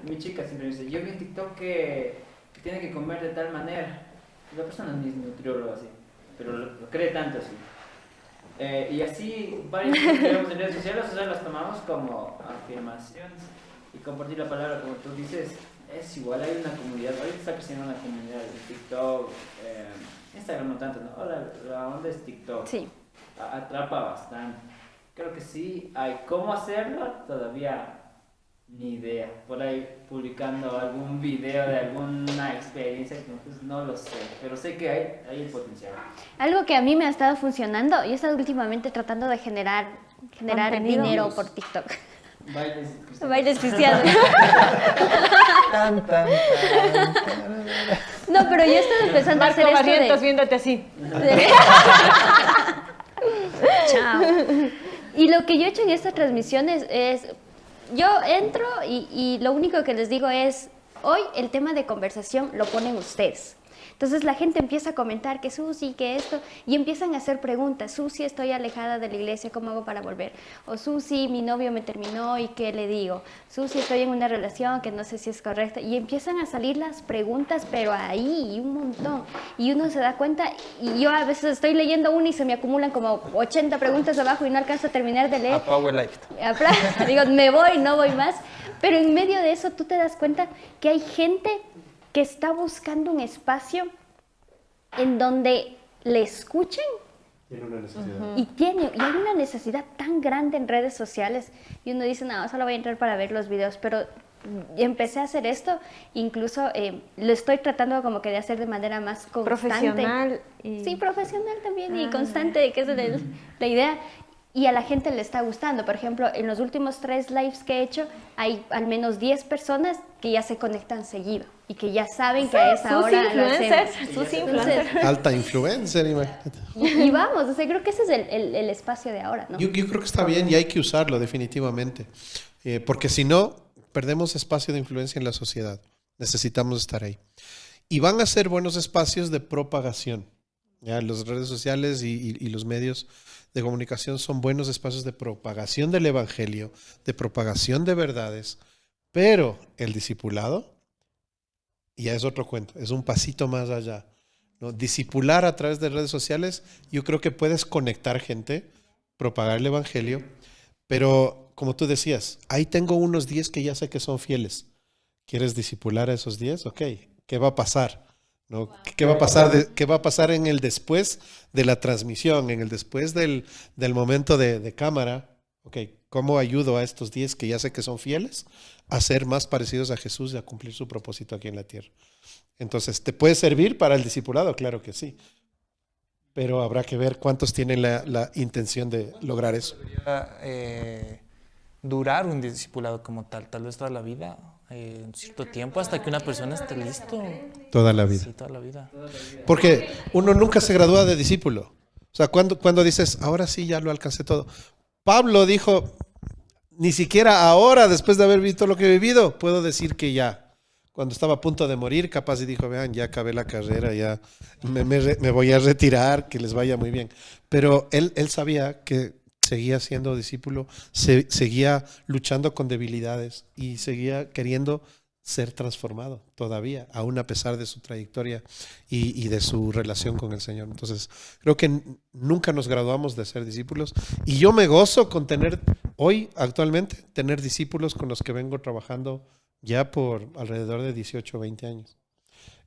Mi chica siempre me dice, yo vi en TikTok que tiene que comer de tal manera. La persona no es nutriólogo así, pero lo cree tanto así. Y así varias cosas que vemos en redes sociales, o sea, las tomamos como afirmaciones. Y compartir la palabra, como tú dices, es igual. Hay una comunidad, ahorita está creciendo una comunidad de TikTok, Instagram no tanto, ¿no? La onda es TikTok. Sí. Atrapa bastante. creo que sí hay. ¿Cómo hacerlo? Todavía ni idea. Por ahí publicando algún video de alguna experiencia, pues no lo sé, pero sé que hay el potencial. Algo que a mí me ha estado funcionando, yo he estado últimamente tratando de generar Contenido. dinero por TikTok. Bailes cristianos. Bailes cristianos. Tan, tan, tan, tan. No, pero yo he estado empezando a hacer Marco esto Barrientos de... viéndote así. Chao. Y lo que yo he hecho en estas transmisiones es, yo entro y lo único que les digo es, hoy el tema de conversación lo ponen ustedes. Entonces la gente empieza a comentar que Susi, que esto, y empiezan a hacer preguntas. Susi, estoy alejada de la iglesia, ¿cómo hago para volver? O Susi, mi novio me terminó, ¿y qué le digo? Susi, estoy en una relación que no sé si es correcta. Y empiezan a salir las preguntas, pero ahí, un montón. Y uno se da cuenta, y yo a veces estoy leyendo una y se me acumulan como 80 preguntas abajo y no alcanzo a terminar de leer. A Power Life. Digo, me voy, no voy más. Pero en medio de eso tú te das cuenta que hay gente que está buscando un espacio en donde le escuchen. Tiene una necesidad. Y hay una necesidad tan grande en redes sociales y uno dice, no, solo voy a entrar para ver los videos, pero empecé a hacer esto, incluso lo estoy tratando como que de hacer de manera más constante. Profesional. Sí, profesional también y constante, que es la idea. Y a la gente le está gustando. Por ejemplo, en los últimos 3 lives que he hecho, hay al menos 10 personas que ya se conectan seguido y que ya saben que a esa hora lo hacemos. Sus influencers. Alta influencer, imagínate. Y vamos, o sea, creo que ese es el espacio de ahora, ¿no? Yo creo que está bien y hay que usarlo definitivamente. Porque si no, perdemos espacio de influencia en la sociedad. Necesitamos estar ahí. Y van a ser buenos espacios de propagación. Ya, las redes sociales y los medios de comunicación son buenos espacios de propagación del evangelio, de propagación de verdades, pero el discipulado ya es otro cuento, es un pasito más allá, ¿no? Discipular a través de redes sociales, yo creo que puedes conectar gente, propagar el evangelio, pero como tú decías, ahí tengo unos 10 que ya sé que son fieles. ¿Quieres discipular a esos 10? Ok, ¿qué va a pasar? ¿No? ¿Qué va a pasar en el después de la transmisión, en el después del momento de cámara? Okay, ¿cómo ayudo a estos 10 que ya sé que son fieles a ser más parecidos a Jesús y a cumplir su propósito aquí en la tierra? Entonces, ¿te puede servir para el discipulado? Claro que sí. Pero habrá que ver cuántos tienen la intención de lograr eso. Durar un discipulado como tal vez toda la vida, un cierto tiempo, hasta que una persona esté listo. Toda la vida. Sí, toda la vida. Porque uno nunca se gradúa de discípulo. O sea, cuando dices, ahora sí ya lo alcancé todo. Pablo dijo, ni siquiera ahora, después de haber visto lo que he vivido, puedo decir que ya. Cuando estaba a punto de morir, capaz y dijo, vean, ya acabé la carrera, ya me voy a retirar, que les vaya muy bien. Pero él sabía que seguía siendo discípulo, seguía luchando con debilidades y seguía queriendo ser transformado todavía, aún a pesar de su trayectoria y de su relación con el Señor. Entonces, creo que nunca nos graduamos de ser discípulos y yo me gozo con actualmente, tener discípulos con los que vengo trabajando ya por alrededor de 18 o 20 años.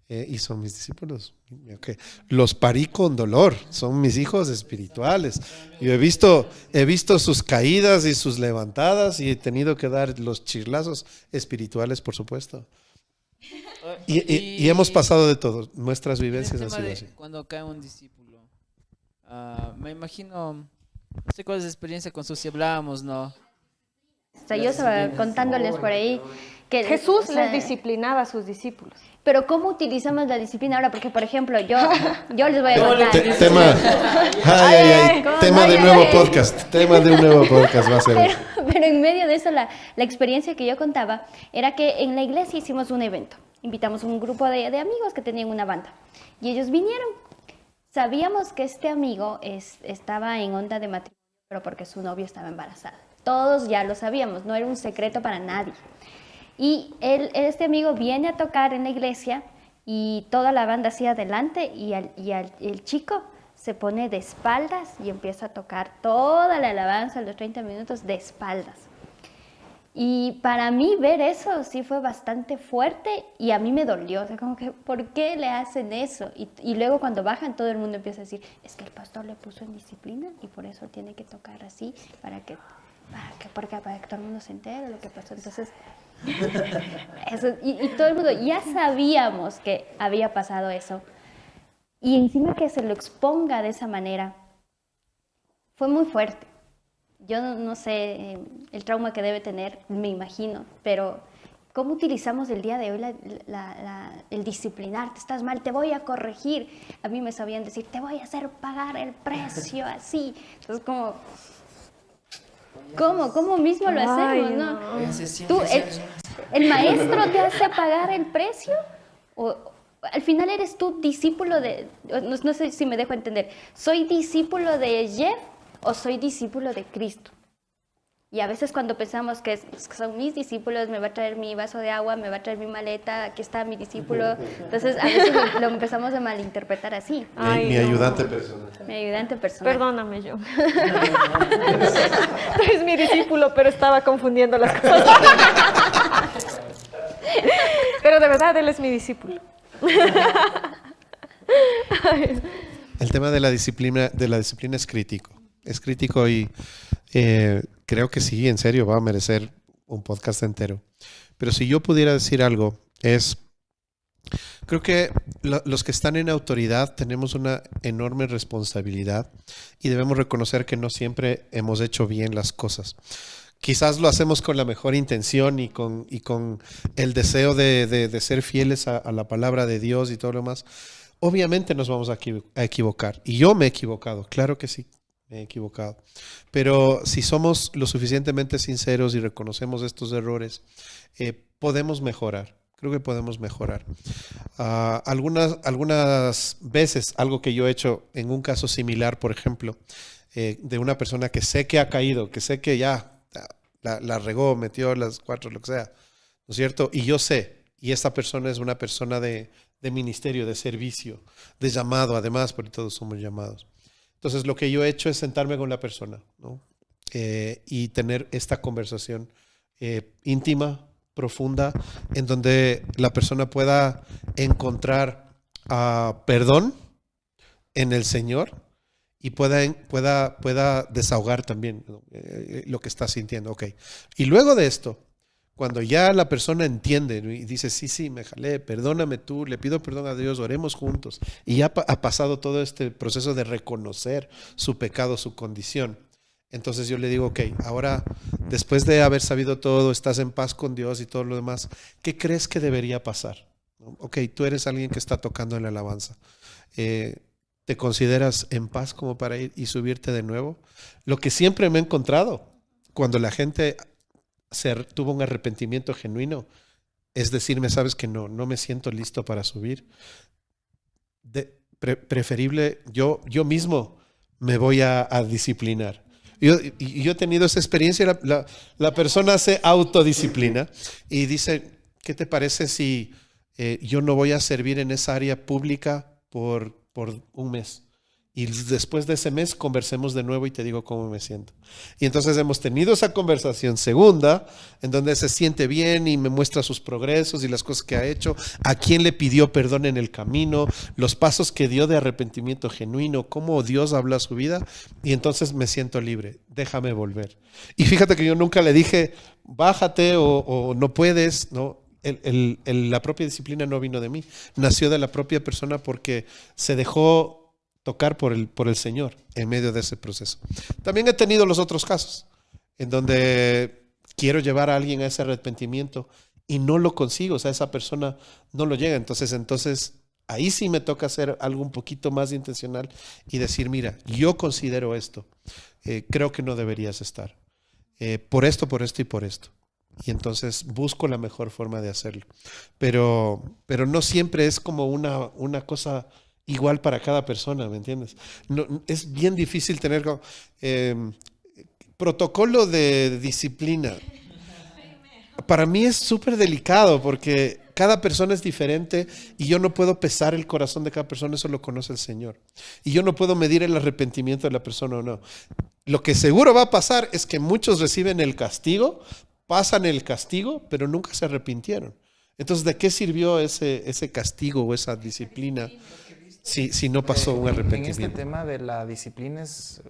Y son mis discípulos. Okay. Los parí con dolor, son mis hijos espirituales. Yo he visto sus caídas y sus levantadas y he tenido que dar los chirlazos espirituales, por supuesto. Y hemos pasado de todo, nuestras vivencias han sido así. Cuando cae un discípulo, me imagino, no sé cuál es la experiencia con Susi, hablábamos, ¿no? O sea, yo estaba contándoles por ahí que Jesús les disciplinaba a sus discípulos. Pero ¿cómo utilizamos la disciplina ahora? Porque, por ejemplo, yo les voy a contar. Tema de nuevo podcast. Tema de un nuevo podcast va a ser. Pero en medio de eso, la experiencia que yo contaba era que en la iglesia hicimos un evento. Invitamos un grupo de amigos que tenían una banda. Y ellos vinieron. Sabíamos que este amigo estaba en onda de matrimonio, pero porque su novia estaba embarazada. Todos ya lo sabíamos, no era un secreto para nadie. Y este amigo viene a tocar en la iglesia y toda la banda hacia adelante y el chico se pone de espaldas y empieza a tocar toda la alabanza, los 30 minutos de espaldas. Y para mí ver eso sí fue bastante fuerte y a mí me dolió. O sea, como que, ¿por qué le hacen eso? Y luego cuando bajan todo el mundo empieza a decir, es que el pastor le puso en disciplina y por eso tiene que tocar así para que todo el mundo se entere de lo que pasó. Entonces, eso, y todo el mundo, ya sabíamos que había pasado eso. Y encima que se lo exponga de esa manera, fue muy fuerte. Yo no sé el trauma que debe tener, me imagino, pero ¿cómo utilizamos el día de hoy el disciplinar? Te estás mal, te voy a corregir. A mí me sabían decir, te voy a hacer pagar el precio, así. Entonces, ¿cómo mismo lo hacemos, no? ¿Tú, el maestro te hace pagar el precio? ¿O al final eres tú discípulo de... No sé si me dejo entender. ¿Soy discípulo de Jeff o soy discípulo de Cristo? Y a veces cuando pensamos que son mis discípulos, me va a traer mi vaso de agua, me va a traer mi maleta, aquí está mi discípulo. Entonces a veces lo empezamos a malinterpretar así. Mi ayudante personal. Mi ayudante personal. Perdóname, yo. Tú eres mi discípulo, pero estaba confundiendo las cosas. Pero de verdad, él es mi discípulo. El tema de la disciplina es crítico. Es crítico y creo que sí, en serio, va a merecer un podcast entero. Pero si yo pudiera decir algo, creo que los que están en autoridad tenemos una enorme responsabilidad y debemos reconocer que no siempre hemos hecho bien las cosas. Quizás lo hacemos con la mejor intención y con el deseo de ser fieles a la palabra de Dios y todo lo demás. Obviamente nos vamos a equivocar. Y yo me he equivocado, claro que sí, me he equivocado. Pero si somos lo suficientemente sinceros y reconocemos estos errores, podemos mejorar. Creo que podemos mejorar. Algunas veces, algo que yo he hecho en un caso similar, por ejemplo, de una persona que sé que ha caído, que sé que ya la regó, metió las 4, lo que sea, ¿no es cierto? Y yo sé, y esta persona es una persona de ministerio, de servicio, de llamado, además, porque todos somos llamados. Entonces, lo que yo he hecho es sentarme con la persona, ¿no? Y tener esta conversación íntima, profunda, en donde la persona pueda encontrar perdón en el Señor y pueda desahogar también, ¿no? Lo que está sintiendo. Okay. Y luego de esto, cuando ya la persona entiende, ¿no? Y dice, sí, me jalé, perdóname tú, le pido perdón a Dios, oremos juntos. Y ya ha pasado todo este proceso de reconocer su pecado, su condición. Entonces yo le digo, ok, ahora después de haber sabido todo, estás en paz con Dios y todo lo demás, ¿qué crees que debería pasar? ¿No? Ok, tú eres alguien que está tocando en la alabanza. ¿Te consideras en paz como para ir y subirte de nuevo? Lo que siempre me he encontrado cuando la gente tuvo un arrepentimiento genuino es decirme, sabes que no me siento listo para subir. Preferible, yo mismo me voy a disciplinar. Yo he tenido esa experiencia, la persona se autodisciplina y dice, ¿qué te parece si yo no voy a servir en esa área pública por un mes? Y después de ese mes conversemos de nuevo y te digo cómo me siento. Y entonces hemos tenido esa conversación segunda, en donde se siente bien y me muestra sus progresos y las cosas que ha hecho, a quién le pidió perdón en el camino, los pasos que dio de arrepentimiento genuino, cómo Dios habla a su vida. Y entonces me siento libre, déjame volver. Y fíjate que yo nunca le dije, bájate o no puedes, ¿no? La propia disciplina no vino de mí, nació de la propia persona porque se dejó tocar por el Señor en medio de ese proceso. También he tenido los otros casos en donde quiero llevar a alguien a ese arrepentimiento y no lo consigo, o sea, esa persona no lo llega. Entonces ahí sí me toca hacer algo un poquito más intencional y decir, mira, yo considero esto, creo que no deberías estar, por esto y por esto. Y entonces busco la mejor forma de hacerlo. Pero no siempre es como una cosa igual para cada persona, ¿me entiendes? No, es bien difícil tener protocolo de disciplina. Para mí es súper delicado porque cada persona es diferente y yo no puedo pesar el corazón de cada persona, eso lo conoce el Señor. Y yo no puedo medir el arrepentimiento de la persona o no. Lo que seguro va a pasar es que muchos reciben el castigo pasan el castigo, pero nunca se arrepintieron. Entonces, ¿de qué sirvió ese castigo o esa disciplina si no pasó un arrepentimiento? En este tema de la disciplina,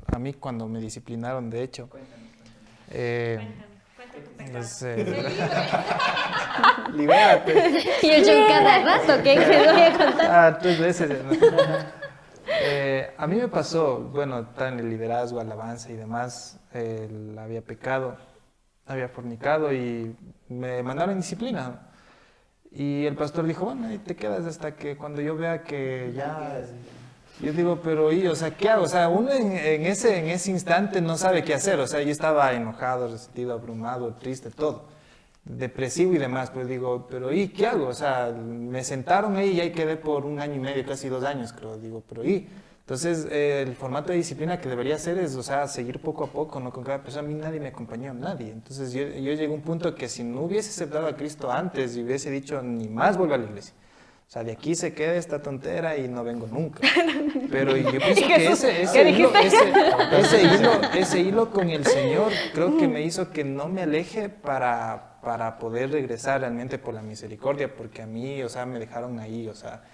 a mí cuando me disciplinaron, de hecho, libérate. Y yo cada rato, ¿qué voy a contar? 3 veces. A mí me pasó, bueno, estar en el liderazgo, alabanza y demás, había pecado, había fornicado y me mandaron disciplina. Y el pastor dijo, bueno, ahí te quedas hasta que cuando yo vea que ya... Yo digo, pero o sea, ¿qué hago? O sea, uno en ese instante no sabe qué hacer. O sea, yo estaba enojado, resentido, abrumado, triste, todo. Depresivo y demás. Pero digo, pero ¿qué hago? O sea, me sentaron ahí y ahí quedé por 1 año y medio, casi 2 años, creo. Digo, pero Entonces, el formato de disciplina que debería hacer es, o sea, seguir poco a poco, ¿no? Con cada persona. A mí nadie me acompañó, nadie. Entonces, yo llegué a un punto que si no hubiese aceptado a Cristo antes y hubiese dicho, ni más vuelvo a la iglesia. O sea, de aquí se queda esta tontera y no vengo nunca. Pero yo pienso que ese hilo con el Señor creo que me hizo que no me aleje para poder regresar realmente por la misericordia, porque a mí, o sea, me dejaron ahí, o sea,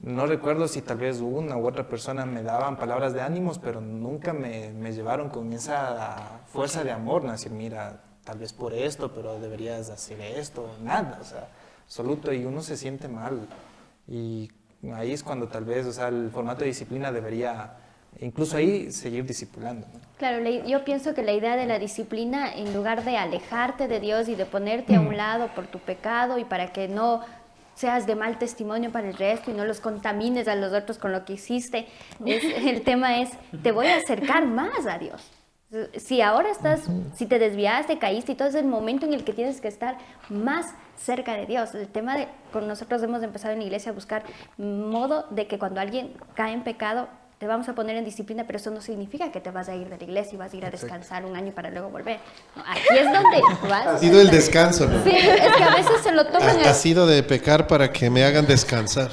no recuerdo si tal vez una u otra persona me daban palabras de ánimos, pero nunca me llevaron con esa fuerza de amor, ¿no? Decir, mira, tal vez por esto, pero deberías hacer esto, nada, o sea, absoluto, y uno se siente mal. Y ahí es cuando tal vez, o sea, el formato de disciplina debería, incluso ahí, seguir discipulando, ¿no? Claro, yo pienso que la idea de la disciplina, en lugar de alejarte de Dios y de ponerte a un lado por tu pecado y para que no seas de mal testimonio para el resto y no los contamines a los otros con lo que hiciste, el tema es, te voy a acercar más a Dios. Si ahora si te desviaste, caíste y todo, es el momento en el que tienes que estar más cerca de Dios. El tema con nosotros hemos empezado en la iglesia a buscar modo de que cuando alguien cae en pecado, te vamos a poner en disciplina, pero eso no significa que te vas a ir de la iglesia y vas a ir a descansar 1 año para luego volver. No, aquí es donde vas. Ha sido el descanso, ¿no? Sí, es que a veces se lo toman Ha sido de pecar para que me hagan descansar.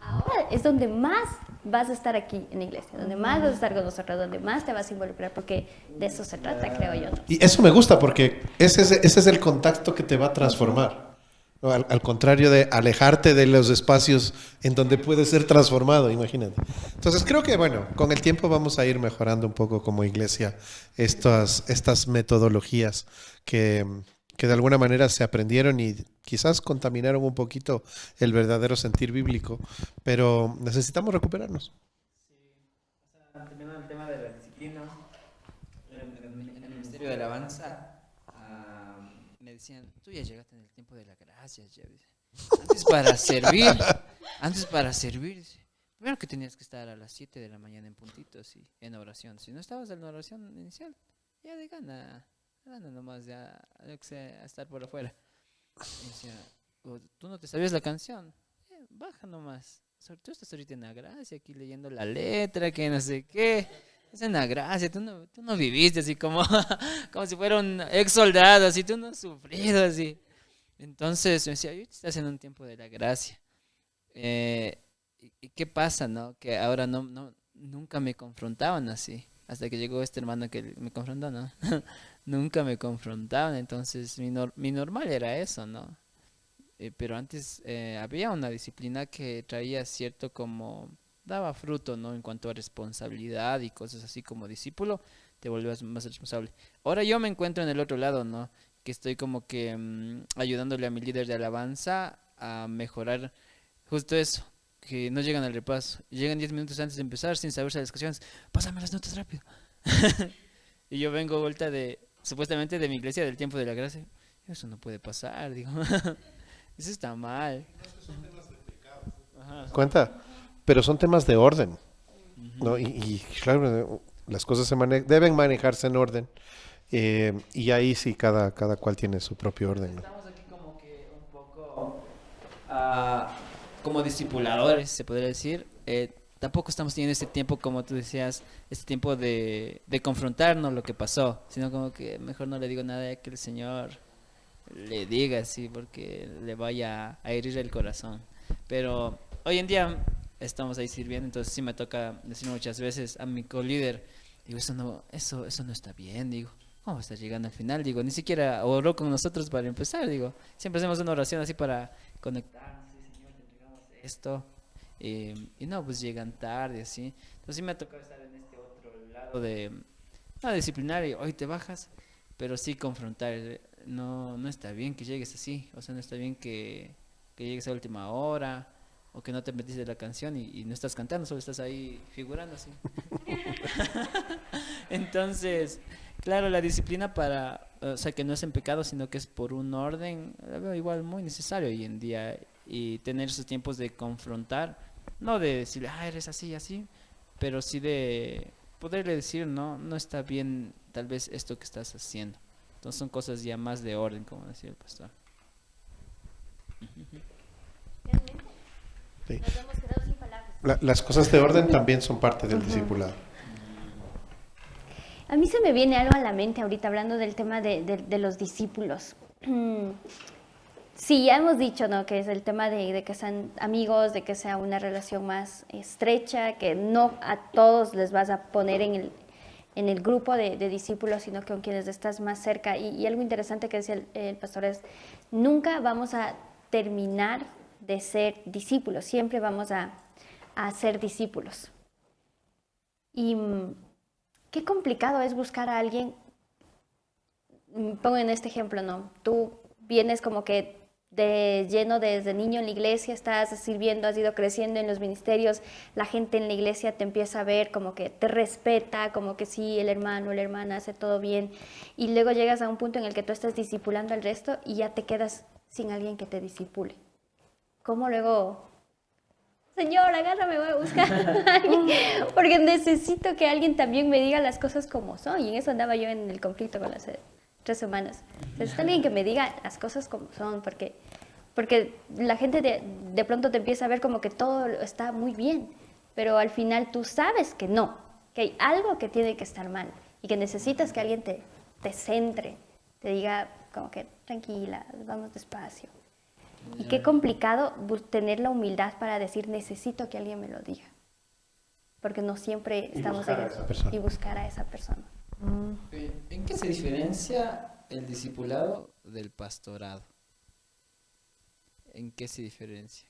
Ahora es donde más vas a estar aquí en la iglesia, donde más vas a estar con nosotros, donde más te vas a involucrar, porque de eso se trata, creo yo, ¿no? Y eso me gusta porque ese es el contacto que te va a transformar, ¿no? Al contrario de alejarte de los espacios en donde puedes ser transformado, imagínate. Entonces creo que, bueno, con el tiempo vamos a ir mejorando un poco como iglesia estas metodologías que de alguna manera se aprendieron y quizás contaminaron un poquito el verdadero sentir bíblico, pero necesitamos recuperarnos. Sí, o sea, terminando el tema de la disciplina, en el Ministerio de Alabanza me decían, tú ya llegaste en el tiempo de la gracia, ya. Antes para servir, primero que tenías que estar a las 7 de la mañana en puntitos y en oración. Si no estabas en la oración inicial, ya de gana nomás, ya, yo que sé, a estar por afuera. Y decía, tú no te sabías la canción, baja nomás. Tú estás ahorita en la gracia, aquí leyendo la letra, que no sé qué. Es en la gracia, tú no viviste así como si fuera un ex soldado, así, tú no has sufrido así. Entonces me decía, ahorita estás en un tiempo de la gracia. ¿Y qué pasa, no? Que ahora nunca me confrontaban así. Hasta que llegó este hermano que me confrontó, ¿no? Nunca me confrontaban, entonces mi normal era eso, ¿no? Pero antes había una disciplina que traía cierto como, daba fruto, ¿no? En cuanto a responsabilidad y cosas así como discípulo, te volvías más responsable. Ahora yo me encuentro en el otro lado, ¿no? Que estoy como que ayudándole a mi líder de alabanza a mejorar justo eso. Que no llegan al repaso, llegan 10 minutos antes de empezar sin saberse las canciones. Pásame las notas rápido. Y yo vengo vuelta supuestamente de mi iglesia del tiempo de la gracia. Eso no puede pasar, digo. Eso está mal. Cuenta, pero son temas de orden, ¿no? Y claro, las cosas deben manejarse en orden. Y ahí sí, cada cual tiene su propio orden, ¿no? Estamos aquí como que un poco como discipuladores, se podría decir. Tampoco estamos teniendo este tiempo, como tú decías, este tiempo de confrontarnos lo que pasó, sino como que mejor no le digo nada que el Señor le diga así, porque le vaya a herir el corazón. Pero hoy en día estamos ahí sirviendo, entonces sí me toca decir muchas veces a mi colíder, digo, eso no está bien, digo. ¿cómo va a estar llegando al final? Digo, ni siquiera oró con nosotros para empezar, digo, siempre hacemos una oración así para conectarnos, sí, Señor, te entregamos esto, y no, pues llegan tarde, así. Entonces sí me ha tocado estar en este otro lado de, no disciplinar, y hoy te bajas, pero sí confrontar, no está bien que llegues así, o sea, no está bien que llegues a última hora, o que no te metiste la canción y no estás cantando, solo estás ahí figurando así. Entonces, claro, la disciplina o sea, que no es en pecado, sino que es por un orden, la veo igual muy necesario hoy en día, y tener esos tiempos de confrontar, no de decirle, eres así, así, pero sí de poderle decir, no está bien tal vez esto que estás haciendo. Entonces son cosas ya más de orden, como decía el pastor. Sí. Nos hemos quedado sin palabras. Las cosas de orden también son parte del discipulado. A mí se me viene algo a la mente ahorita hablando del tema de los discípulos. Sí, ya hemos dicho, ¿no? Que es el tema de que sean amigos, de que sea una relación más estrecha, que no a todos les vas a poner en el grupo de discípulos, sino que con quienes estás más cerca. Y algo interesante que decía el pastor es, nunca vamos a terminar de ser discípulos, siempre vamos a ser discípulos. Y qué complicado es buscar a alguien. Pongo en este ejemplo, ¿no? Tú vienes como que de lleno desde niño en la iglesia, estás sirviendo, has ido creciendo en los ministerios, la gente en la iglesia te empieza a ver como que te respeta, como que sí, el hermano o la hermana hace todo bien, y luego llegas a un punto en el que tú estás discipulando al resto y ya te quedas sin alguien que te discipule. ¿Cómo luego? Señor, agárrame, voy a buscar a alguien, porque necesito que alguien también me diga las cosas como son, y en eso andaba yo en el conflicto con las 3 semanas. Necesito alguien que me diga las cosas como son, porque la gente de pronto te empieza a ver como que todo está muy bien, pero al final tú sabes que no, que hay algo que tiene que estar mal, y que necesitas que alguien te centre, te diga como que tranquila, vamos despacio. Y qué complicado tener la humildad para decir, necesito que alguien me lo diga. Porque no siempre estamos ahí. Y buscar a esa persona. ¿En qué se diferencia el discipulado del pastorado? ¿En qué se diferencia?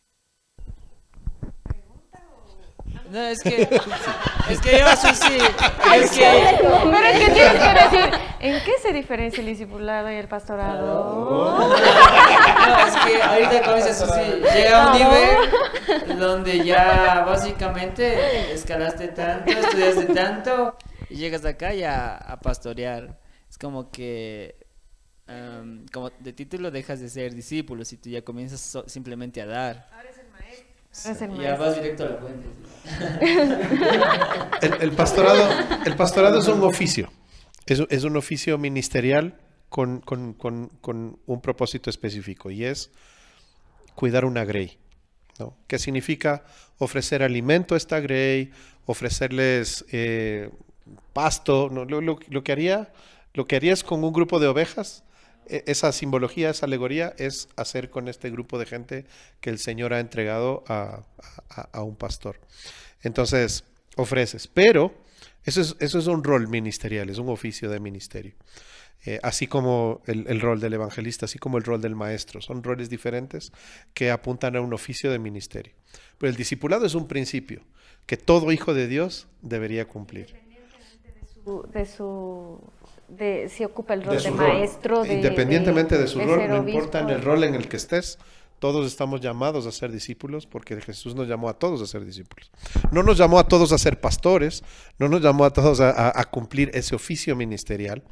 No, es que yo así sí. Pero es que tienes que decir, ¿en qué se diferencia el discipulado y el pastorado? No, es que ahorita como dices Susi, llega a un nivel donde ya básicamente escalaste tanto, estudiaste tanto y llegas acá ya a pastorear. Es como que como de título dejas de ser discípulo si tú ya comienzas simplemente a dar. Ahora es el maestro. Ya vas directo a la fuente. El pastorado es un oficio. Es un oficio ministerial con un propósito específico, y es cuidar una grey, ¿no? ¿Qué significa? Ofrecer alimento a esta grey, ofrecerles pasto, ¿no? Lo que harías con un grupo de ovejas, esa simbología, esa alegoría, es hacer con este grupo de gente que el Señor ha entregado a un pastor. Entonces, ofreces, pero eso es un rol ministerial, es un oficio de ministerio. Así como el rol del evangelista, así como el rol del maestro, son roles diferentes que apuntan a un oficio de ministerio. Pero el discipulado es un principio que todo hijo de Dios debería cumplir. De si ocupa el rol de maestro, independientemente de su rol, no obispo. importa en el rol en el que estés, todos estamos llamados a ser discípulos, porque Jesús nos llamó a todos a ser discípulos. No nos llamó a todos a ser pastores, no nos llamó a todos a cumplir ese oficio ministerial,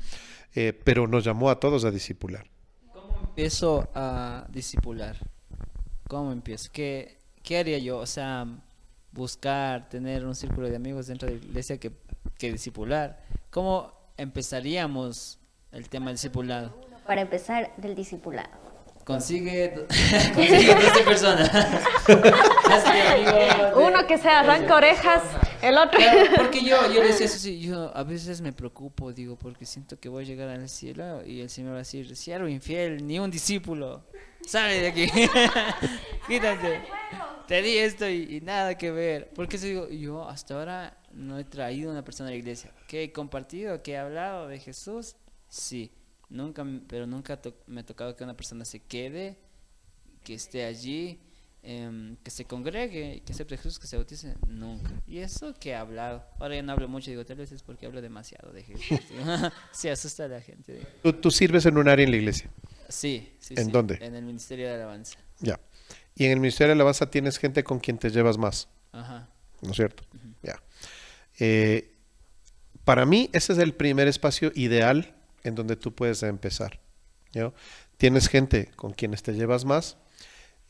pero nos llamó a todos a discipular. ¿Cómo empiezo a discipular? ¿Cómo empiezo? ¿Qué haría yo? O sea, buscar, tener un círculo de amigos dentro de la iglesia que discipular. ¿Cómo empezaríamos el tema del discipulado? Para empezar, del discipulado. Consigue 12 personas. Uno que se arranca orejas, el otro. Claro, porque yo le decía eso, sí, yo a veces me preocupo, digo, porque siento que voy a llegar al cielo y el Señor va a decir, siervo infiel, ni un discípulo, sale de aquí, quítate, te di esto y nada que ver. Porque eso digo, yo hasta ahora no he traído una persona a la iglesia, que he compartido, que he hablado de Jesús, Sí, nunca, pero nunca me ha tocado que una persona se quede, que esté allí, que se congregue, que acepte a Jesús, que se bautice, nunca. Y eso que he hablado, ahora ya no hablo mucho, digo, tal vez es porque hablo demasiado de Jesús. Sí, asusta a la gente. Digo. ¿Tú sirves en un área en la iglesia? Sí, sí. ¿En sí, dónde? En el Ministerio de Alabanza. Ya. Y en el Ministerio de Alabanza tienes gente con quien te llevas más, Ajá. ¿no es cierto? Ya. Para mí, ese es el primer espacio ideal en donde tú puedes empezar, ¿no? Tienes gente con quienes te llevas más,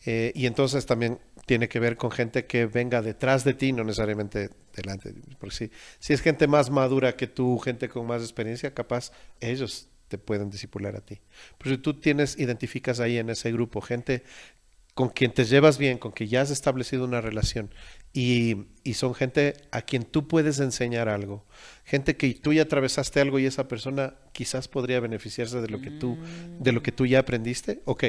y entonces también tiene que ver con gente que venga detrás de ti, no necesariamente delante. Porque si es gente más madura que tú, gente con más experiencia, capaz ellos te pueden discipular a ti. Pero si tú identificas ahí en ese grupo gente con quien te llevas bien, con quien ya has establecido una relación, y son gente a quien tú puedes enseñar algo, gente que tú ya atravesaste algo y esa persona quizás podría beneficiarse de lo que tú ya aprendiste, ok,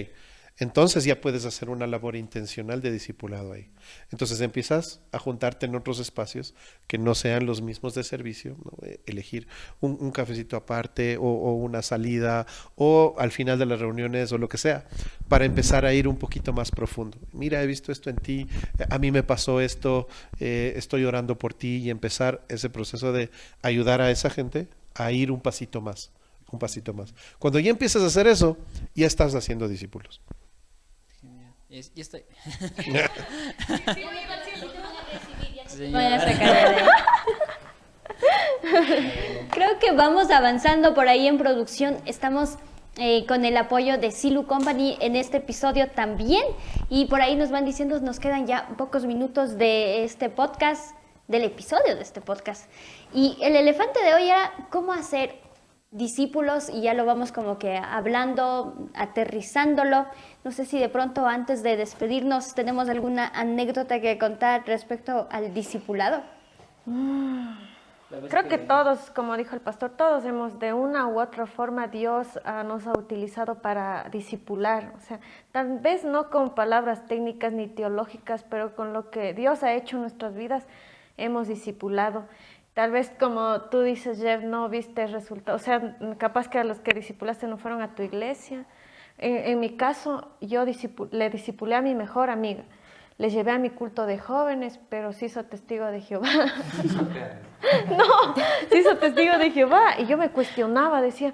entonces ya puedes hacer una labor intencional de discipulado ahí. Entonces empiezas a juntarte en otros espacios que no sean los mismos de servicio, ¿no? Elegir un cafecito aparte o una salida o al final de las reuniones o lo que sea, para empezar a ir un poquito más profundo. Mira, he visto esto en ti, a mí me pasó esto, estoy orando por ti, y empezar ese proceso de ayudar a esa gente a ir un pasito más. Un pasito más. Cuando ya empiezas a hacer eso, ya estás haciendo discípulos. Ya estoy. Voy a sacar de ahí. Creo que vamos avanzando por ahí en producción. Estamos con el apoyo de Silu Company en este episodio también. Y por ahí nos van diciendo, nos quedan ya pocos minutos de este podcast, del episodio de este podcast. Y el elefante de hoy era cómo hacer discípulos, y ya lo vamos como que hablando, aterrizándolo. No sé si de pronto antes de despedirnos tenemos alguna anécdota que contar respecto al discipulado. Creo que todos, como dijo el pastor, todos hemos de una u otra forma Dios nos ha utilizado para discipular. O sea, tal vez no con palabras técnicas ni teológicas, pero con lo que Dios ha hecho en nuestras vidas hemos discipulado. Tal vez como tú dices, Jeff, no viste resultados. O sea, capaz que a los que discipulaste no fueron a tu iglesia. En mi caso, yo le discipulé a mi mejor amiga. Le llevé a mi culto de jóvenes, pero se hizo testigo de Jehová. No, se hizo testigo de Jehová. Y yo me cuestionaba, decía,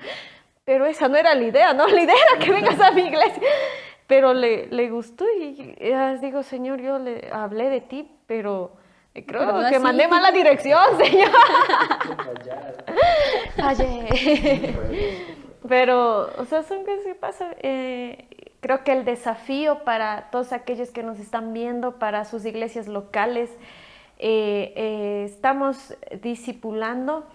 pero esa no era la idea, ¿no? La idea era que vengas a mi iglesia. Pero le gustó y digo, Señor, yo le hablé de ti, pero creo no que así. Mandé mala dirección, Señor. Fallé. Pero, o sea, son cosas que pasan. Creo que el desafío para todos aquellos que nos están viendo, para sus iglesias locales, estamos discipulando,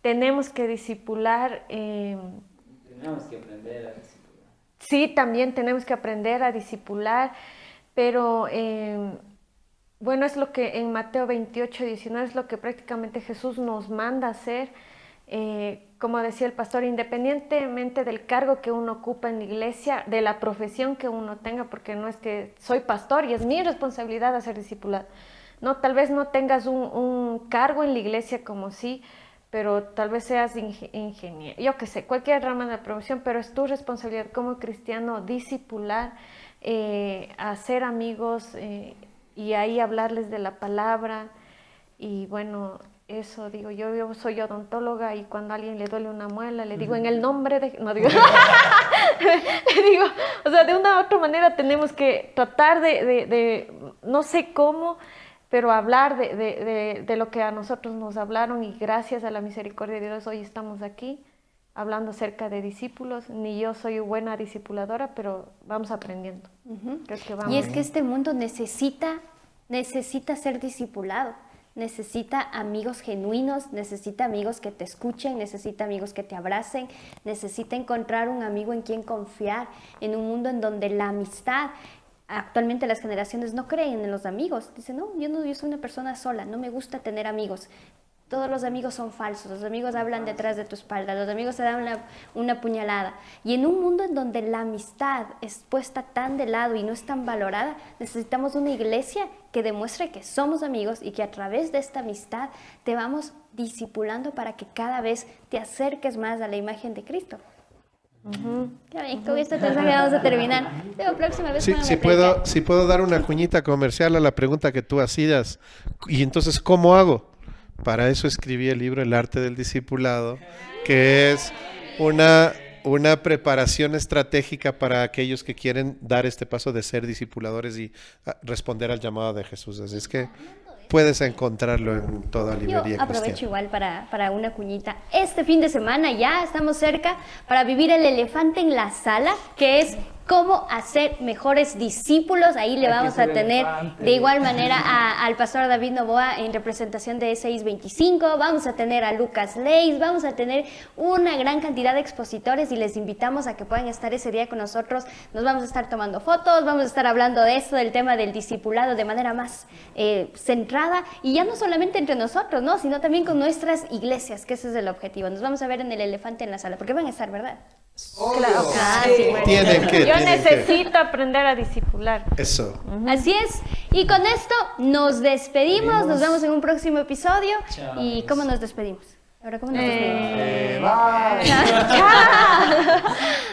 tenemos que discipular. Tenemos que aprender a discipular. Sí, también tenemos que aprender a discipular, pero bueno, es lo que en Mateo 28, 19 es lo que prácticamente Jesús nos manda hacer. Como decía el pastor, independientemente del cargo que uno ocupa en la iglesia, de la profesión que uno tenga, porque no es que soy pastor y es mi responsabilidad hacer discipulado. No, tal vez no tengas un cargo en la iglesia como sí, pero tal vez seas ingeniero, yo qué sé, cualquier rama de la profesión, pero es tu responsabilidad como cristiano discipular, hacer amigos y ahí hablarles de la palabra. Y bueno, eso digo, yo soy odontóloga y cuando a alguien le duele una muela, le digo en el nombre de... No digo, le digo, o sea, de una u otra manera tenemos que tratar de no sé cómo, pero hablar de lo que a nosotros nos hablaron, y gracias a la misericordia de Dios hoy estamos aquí hablando acerca de discípulos. Ni yo soy buena discipuladora, pero vamos aprendiendo. Creo que vamos. Y es que este mundo necesita ser discipulado. Necesita amigos genuinos, necesita amigos que te escuchen, necesita amigos que te abracen, necesita encontrar un amigo en quien confiar en un mundo en donde la amistad, actualmente las generaciones no creen en los amigos. Dicen, no, yo soy una persona sola, no me gusta tener amigos. Todos los amigos son falsos, los amigos hablan detrás de tu espalda, los amigos te dan una puñalada. Y en un mundo en donde la amistad es puesta tan de lado y no es tan valorada, necesitamos una iglesia que demuestre que somos amigos y que a través de esta amistad te vamos discipulando para que cada vez te acerques más a la imagen de Cristo. Ya ven, con este mensaje vamos a terminar. La próxima vez si puedo dar una cuñita comercial a la pregunta que tú hacías. Y entonces, ¿cómo hago? Para eso escribí el libro El arte del discipulado, que es una preparación estratégica para aquellos que quieren dar este paso de ser discipuladores y responder al llamado de Jesús. Así es que puedes encontrarlo en toda librería. Yo aprovecho igual para una cuñita. Este fin de semana ya estamos cerca para vivir el elefante en la sala, que es cómo hacer mejores discípulos. Ahí le vamos a tener de igual manera al pastor David Novoa en representación de E625, vamos a tener a Lucas Leis, vamos a tener una gran cantidad de expositores y les invitamos a que puedan estar ese día con nosotros. Nos vamos a estar tomando fotos, vamos a estar hablando de esto, del tema del discipulado de manera más centrada, y ya no solamente entre nosotros, ¿no? Sino también con nuestras iglesias, que ese es el objetivo. Nos vamos a ver en el elefante en la sala, porque van a estar, ¿verdad? Claro, sí, bueno. Yo necesito aprender a discipular. Eso. Así es. Y con esto nos despedimos. Nos vemos en un próximo episodio. Chao. ¿Y cómo nos despedimos? Ahora, ¿cómo nos despedimos?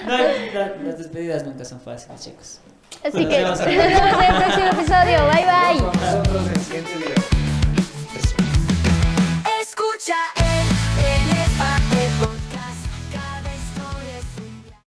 No, las despedidas nunca son fáciles, chicos. Así que Nos nos vemos. vemos en el próximo